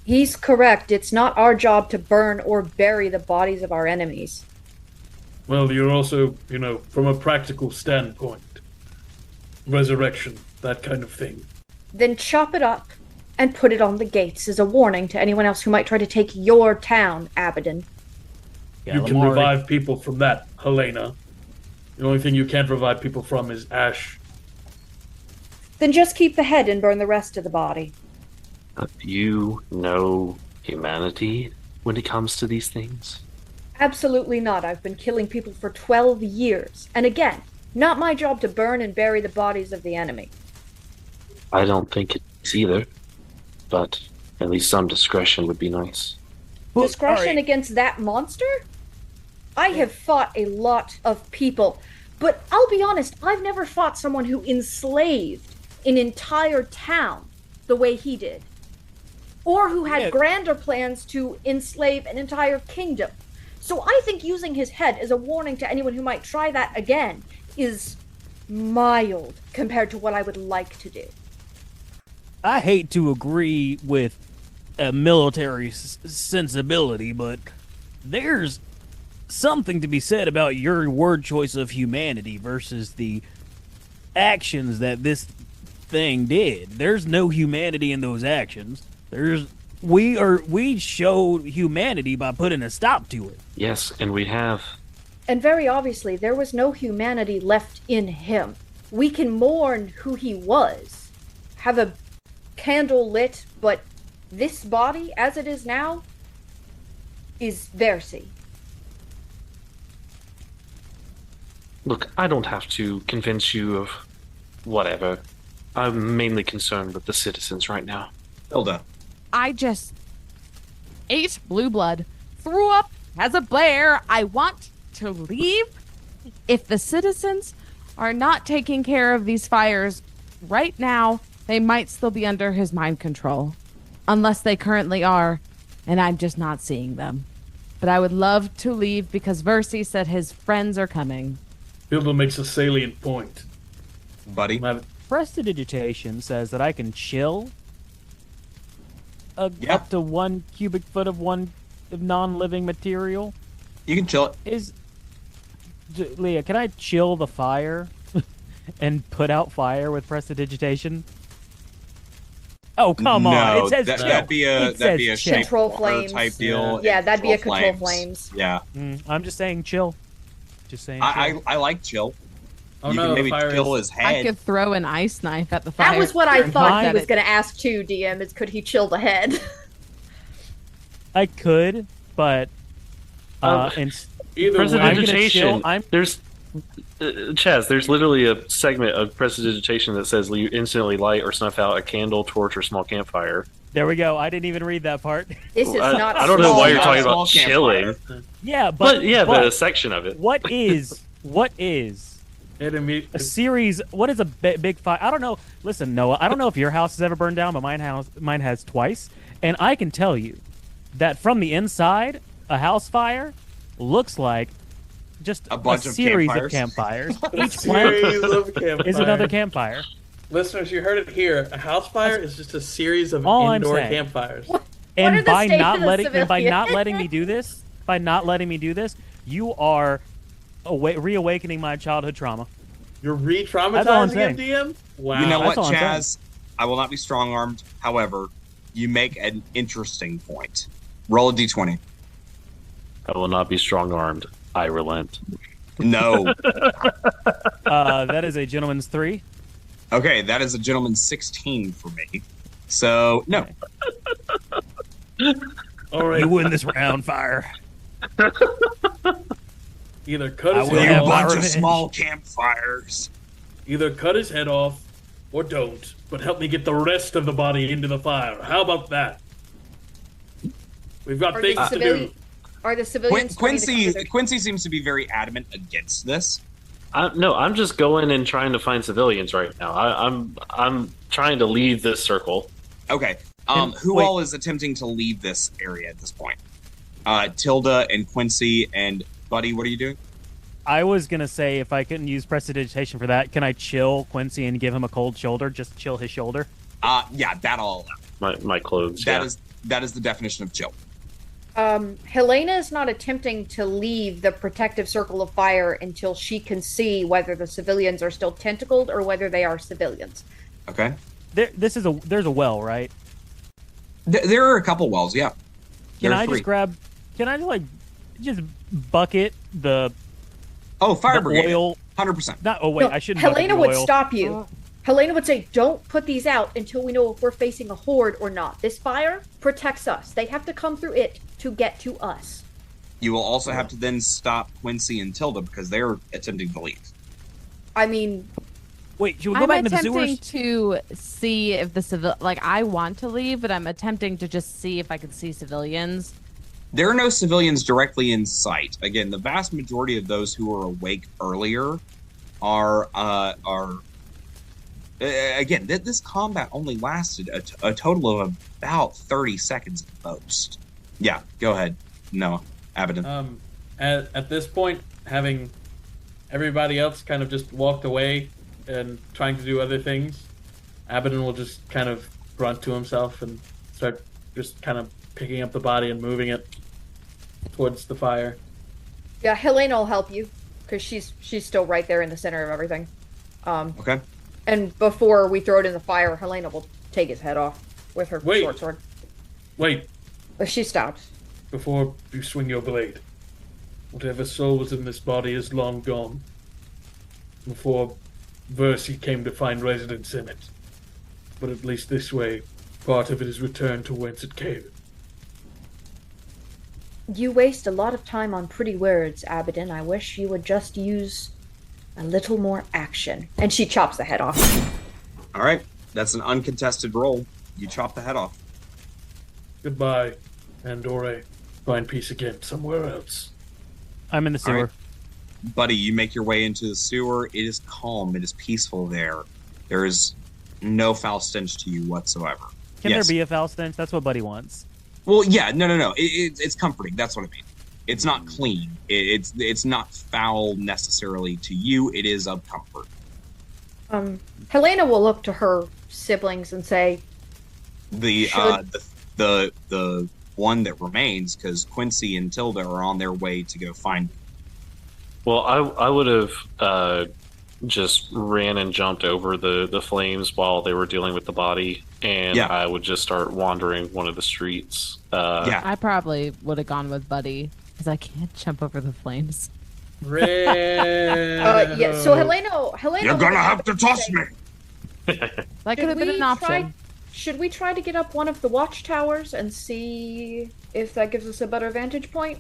He's correct. It's not our job to burn or bury the bodies of our enemies. Well, you're also, from a practical standpoint, resurrection, that kind of thing. Then chop it up and put it on the gates as a warning to anyone else who might try to take your town, Abydan. Yeah, You can Lamar- revive people from that, Helaena. The only thing you can't revive people from is ash. Then just keep the head and burn the rest of the body. You know humanity when it comes to these things? Absolutely not. I've been killing people for 12 years. And again, Not my job to burn and bury the bodies of the enemy. I don't think it's either, but at least some discretion would be nice. Discretion against that monster? I have fought a lot of people, but I'll be honest, I've never fought someone who enslaved an entire town the way he did. Or who had grander plans to enslave an entire kingdom. So I think using his head as a warning to anyone who might try that again is mild compared to what I would like to do. I hate to agree with a military sensibility, but there's something to be said about your word choice of humanity versus the actions that this thing did. There's no humanity in those actions. We showed humanity by putting a stop to it. Yes, and we have. And very obviously, there was no humanity left in him. We can mourn who he was, have a candle lit, but this body, as it is now, is Versi. Look, I don't have to convince you of whatever. I'm mainly concerned with the citizens right now. Tilda. I just ate blue blood, threw up as a bear. I want to leave. If the citizens are not taking care of these fires right now, they might still be under his mind control. Unless they currently are, and I'm just not seeing them. But I would love to leave because Versi said his friends are coming. Tilda makes a salient point. Buddy. Prestidigitation says that I can chill Yep. up to 1 cubic foot of non-living material. You can chill it. Leah, can I chill the fire and put out fire with prestidigitation? Oh, come on. No, It says that'd chill. be a It says shape chill. Control water flames. type deal. Yeah, that'd be a control flames. Yeah. I'm just saying chill. Just saying chill. I like chill. Oh You no, can maybe the fire chill is... his I head. could throw an ice knife at the fire. That was what I thought he Fine. was going to ask too, DM, is could he chill the head? I could, but Either way, Prestidigitation. I'm- There's Chaz. There's literally a segment of prestidigitation that says you instantly light or snuff out a candle, torch, or small campfire. there we go. I didn't even read that part. This is Well, not I don't know small. why you're Not talking small about chilling, campfire. Yeah, but yeah, the section of it. what is enemy. a series? What is a big fire? I don't know. Listen, Noah, I don't know if your house has ever burned down, but mine has twice, and I can tell you that from the inside, a house fire looks like just A bunch of series campfires. of campfires. Each plant Series of campfires. is another campfire. Listeners, you heard it here. A house fire is just a series of All I'm indoor saying. campfires. What are And the by state not of the letting civilian? me do this, you are reawakening my childhood trauma. You're That's all I'm re-traumatizing saying. him, DM? Wow. You know what, That's all I'm Chaz? I will not be strong-armed. However, you make an interesting point. Roll a d20. I will not be strong-armed. I relent. No. That is a gentleman's 3. Okay, that is a gentleman's 16 for me. So, no. All right. You win this round, fire. Either cut I his will head You have off, my bunch of revenge. small campfires. either cut his head off, or don't. But help me get the rest of the body into the fire. How about that? We've got Are things the to do. civilian? Are the civilians? trying to cover their- Quincy seems to be very adamant against this. No, I'm just going and trying to find civilians right now. I'm trying to leave this circle. Okay. And- Who wait. all is attempting to leave this area at this point? Tilda and Quincy and Buddy, what are you doing? I was gonna say if I couldn't use prestidigitation for that, can I chill Quincy and give him a cold shoulder? Just chill his shoulder. Yeah, that all. My clothes. That yeah. is that is the definition of chill. Helaena is not attempting to leave the protective circle of fire until she can see whether the civilians are still tentacled or whether they are civilians. Okay. There's a well, right? There are a couple wells. Yeah. Can There are I three. just grab? Can I just bucket the fire brigade? oil? 100%. Not. Oh wait, No, I shouldn't. bucket Helaena the would oil. stop you. Helaena would say, "Don't put these out until we know if we're facing a horde or not. This fire protects us. They have to come through it to get to us." You will also have to then stop Quincy and Tilda because they're attempting to leave. I mean, Wait, should we go I'm back into the attempting sewers? to see if the civil, like, I want to leave, but I'm attempting to just see if I can see civilians. There are no civilians directly in sight. Again, the vast majority of those who were awake earlier are again, this combat only lasted a total of about 30 seconds at most. Yeah, go ahead. Noah, Abydan. At this point, having everybody else kind of just walked away and trying to do other things, Abydan will just kind of grunt to himself and start just kind of picking up the body and moving it towards the fire. yeah, Helaena will help you because she's still right there in the center of everything. Okay. And before we throw it in the fire, Helaena will take his head off with her Wait. short sword. Wait, But she stops. before you swing your blade, whatever soul was in this body is long gone. Before Versi came to find residence in it. But at least this way, part of it is returned to whence it came. You waste a lot of time on pretty words, Abydan. I wish you would just use a little more action. And she chops the head off. All right. That's an uncontested roll. You chop the head off. Goodbye, Andore. Find peace again somewhere else. I'm in the sewer. All right. Buddy, you make your way into the sewer. It is calm. It is peaceful there. There is no foul stench to you whatsoever. Can Yes. there be a foul stench? That's what Buddy wants. Well, yeah, no. It's comforting. That's what I mean. It's not clean. It's not foul necessarily to you. It is of comfort. Helaena will look to her siblings and say, The Should- the one that remains, because Quincy and Tilda are on their way to go find. Well, I would have just ran and jumped over the flames while they were dealing with the body, and Yeah. I would just start wandering one of the streets. Yeah. I probably would have gone with Buddy because I can't jump over the flames. yeah. So Helaena. You're gonna have to toss me. That could have been an option. Should we try to get up one of the watchtowers and see if that gives us a better vantage point?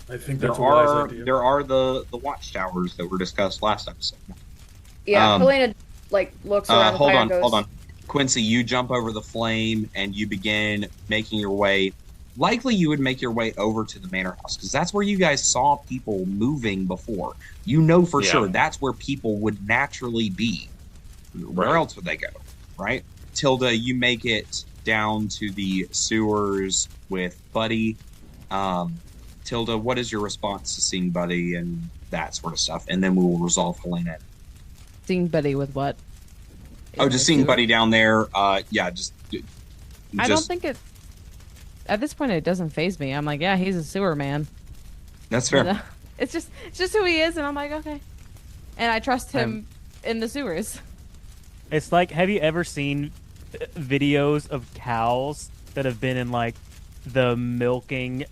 I think There that's a wise are idea. the watchtowers that were discussed last episode. Yeah, Um, Helaena looks around the Hold fire on, and goes, hold on. Quincy, you jump over the flame and you begin making your way. Likely you would make your way over to the manor house because that's where you guys saw people moving before. You know for Yeah. sure that's where people would naturally be. Where Right. else would they go, right? Tilda, you make it down to the sewers with Buddy. Tilda, what is your response to seeing Buddy and that sort of stuff? And then we will resolve Helaena. Seeing Buddy with what? Oh, In just the seeing sewer? Buddy down there. Yeah, just. I don't think it. At this point, it doesn't phase me. I'm like, yeah, he's a sewer man. That's You fair. know? It's just who he is, and I'm like, okay. And I trust him in the sewers. It's like, have you ever seen videos of cows that have been in like the milking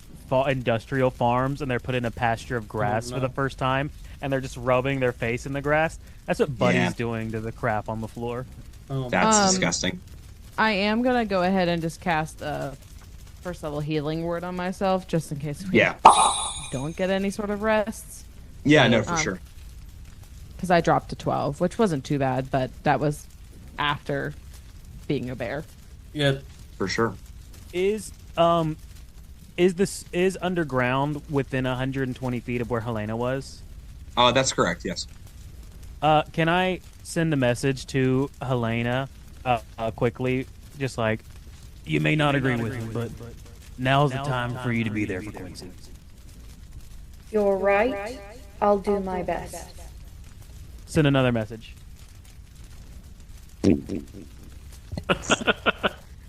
industrial farms and they're put in a pasture of grass for the first time and they're just rubbing their face in the grass? That's what Buddy's Yeah. doing to the crap on the floor. Oh, That's Um, disgusting. I am gonna go ahead and just cast a first level healing word on myself, just in case we Yeah. don't get any sort of rests. Yeah, no, for um, sure. Because I dropped to 12, which wasn't too bad, but that was after being a bear. yeah. For sure. Is underground within 120 feet of where Helaena was? That's correct, yes. Can I send a message to Helaena quickly? Just like, you may not agree with me, but now's the time for you to be there for Quincy. You're right. I'll do my best. Send another message.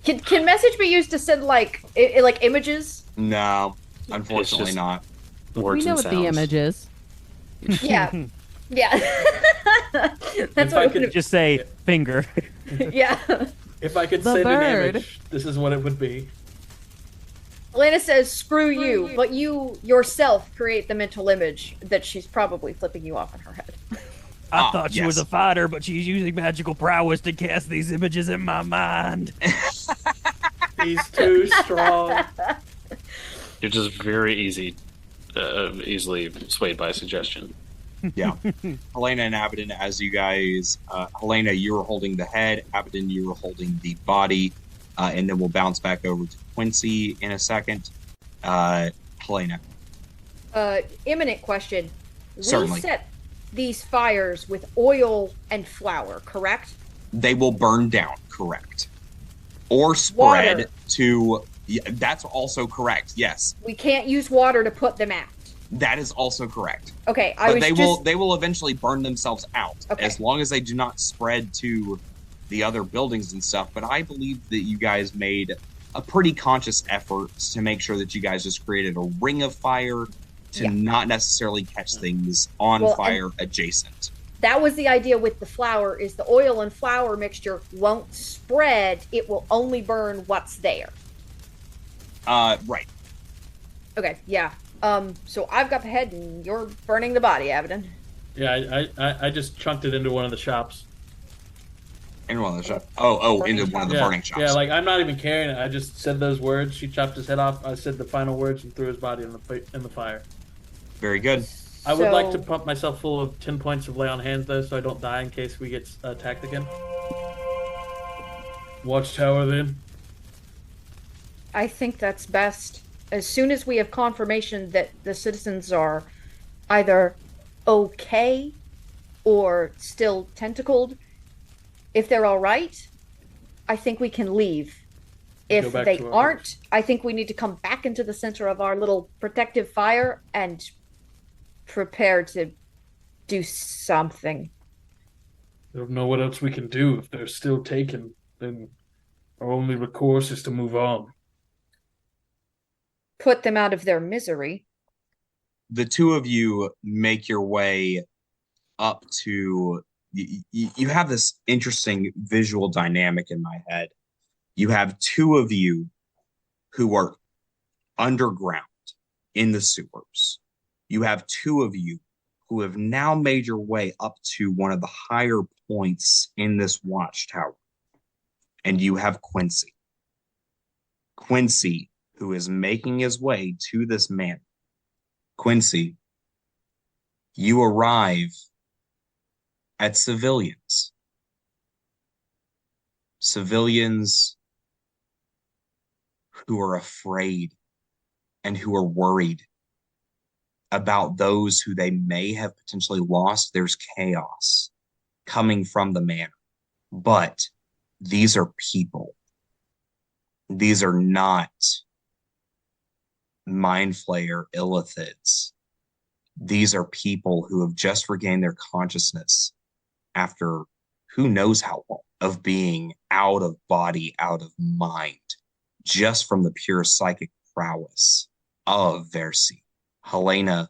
Can message be used to send like images? No, unfortunately just- not. Words we know and what the sounds. image is. Yeah. Yeah. That's If I what could Just say finger. yeah. If I could The send bird. an image, this is what it would be. Elena says, "Screw you," but you yourself create the mental image that she's probably flipping you off in her head. I thought she was yes. a fighter, but she's using magical prowess to cast these images in my mind. He's too strong. You're just very easily swayed by suggestion. Yeah. Helaena and Abydan, as you guys, Helaena, you were holding the head. Abydan, you were holding the body. And then we'll bounce back over to Quincy in a second. Helaena. Imminent question. Certainly. We set these fires with oil and flour, correct? They will burn down, correct. Or spread Water. to... Yeah, that's also correct, yes. We can't use water to put them out. That is also correct. Okay, But they will eventually burn themselves out, Okay. as long as they do not spread to the other buildings and stuff. But I believe that you guys made a pretty conscious effort to make sure that you guys just created a ring of fire to Yeah. not necessarily catch things on Well, fire adjacent. That was the idea with the flour, is the oil and flour mixture won't spread. It will only burn what's there. Right. Okay, yeah. So I've got the head and you're burning the body, Abydan. Yeah, I just chunked it into one of the shops. In one of the shops. Oh, into one of the yeah, burning shops. Yeah, like I'm not even carrying it. I just said those words. She chopped his head off. I said the final words and threw his body in the fire. Very good. I would like to So- pump myself full of 10 points of lay on hands though, so I don't die in case we get attacked again. Watchtower then. I think that's best. As soon as we have confirmation that the citizens are either okay or still tentacled, if they're all right, I think we can leave. Go If back they to our aren't, I think we need to come back into the center of our little protective fire and prepare to do something. I don't know what else we can do. If they're still taken, then our only recourse is to move on. Put them out of their misery. The two of you make your way up to... You have this interesting visual dynamic in my head. You have two of you who are underground in the sewers. You have two of you who have now made your way up to one of the higher points in this watchtower. And you have Quincy. Quincy, who is making his way to this man. Quincy, you arrive at civilians. Civilians who are afraid and who are worried about those who they may have potentially lost. There's chaos coming from the manor. But these are people. These are not mind flayer illithids. These are people who have just regained their consciousness after who knows how long of being out of body, out of mind, just from the pure psychic prowess of Versi. Helaena,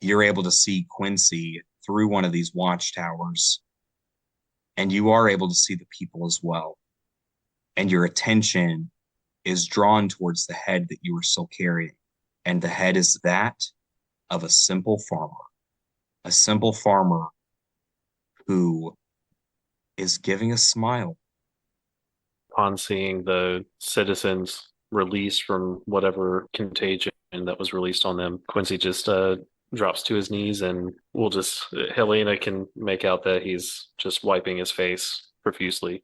you're able to see Quincy through one of these watchtowers, and you are able to see the people as well. And your attention is drawn towards the head that you are still carrying. And the head is that of a simple farmer who is giving a smile. Upon seeing the citizens released from whatever contagion that was released on them, Quincy just drops to his knees, and Helaena can make out that he's just wiping his face profusely.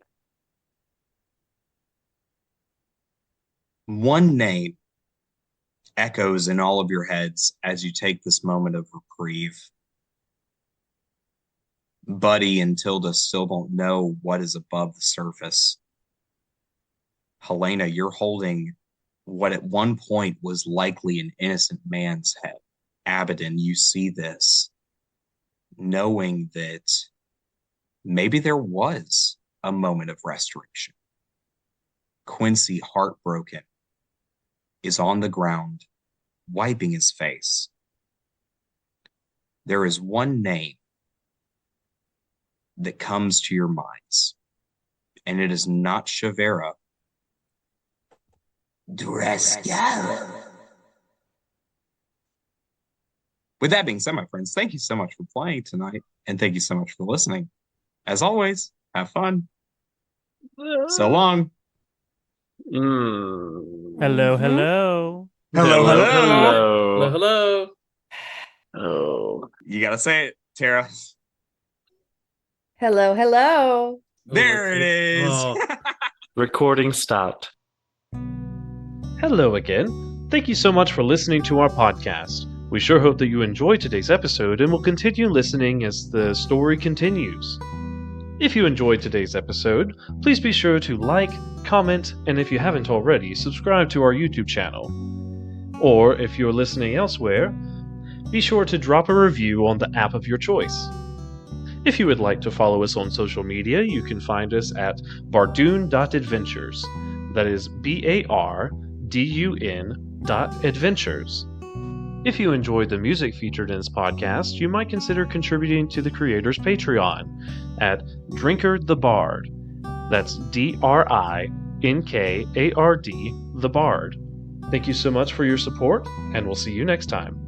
One name echoes in all of your heads as you take this moment of reprieve. Buddy and Tilda still don't know what is above the surface. Helaena, you're holding what at one point was likely an innocent man's head. Abydan, you see this, knowing that maybe there was a moment of restoration. Quincy, heartbroken, is on the ground, wiping his face. There is one name that comes to your minds, and it is not Shaverra. Drescal. With that being said, my friends, thank you so much for playing tonight, and thank you so much for listening. As always, have fun. So long. Hello, hello. Hello, hello. Hello, hello. Oh. You gotta say it. Tara. Hello, hello. There it is. Oh. Recording stopped. Hello again. Thank you so much for listening to our podcast. We sure hope that you enjoyed today's episode and will continue listening as the story continues. If you enjoyed today's episode, please be sure to like, comment, and if you haven't already, subscribe to our YouTube channel. Or if you're listening elsewhere, be sure to drop a review on the app of your choice. If you would like to follow us on social media, you can find us at bardun.adventures. That is BARDUN.adventures. If you enjoyed the music featured in this podcast, you might consider contributing to the creator's Patreon at Drinker the Bard. That's DRINKARD, the Bard. Thank you so much for your support, and we'll see you next time.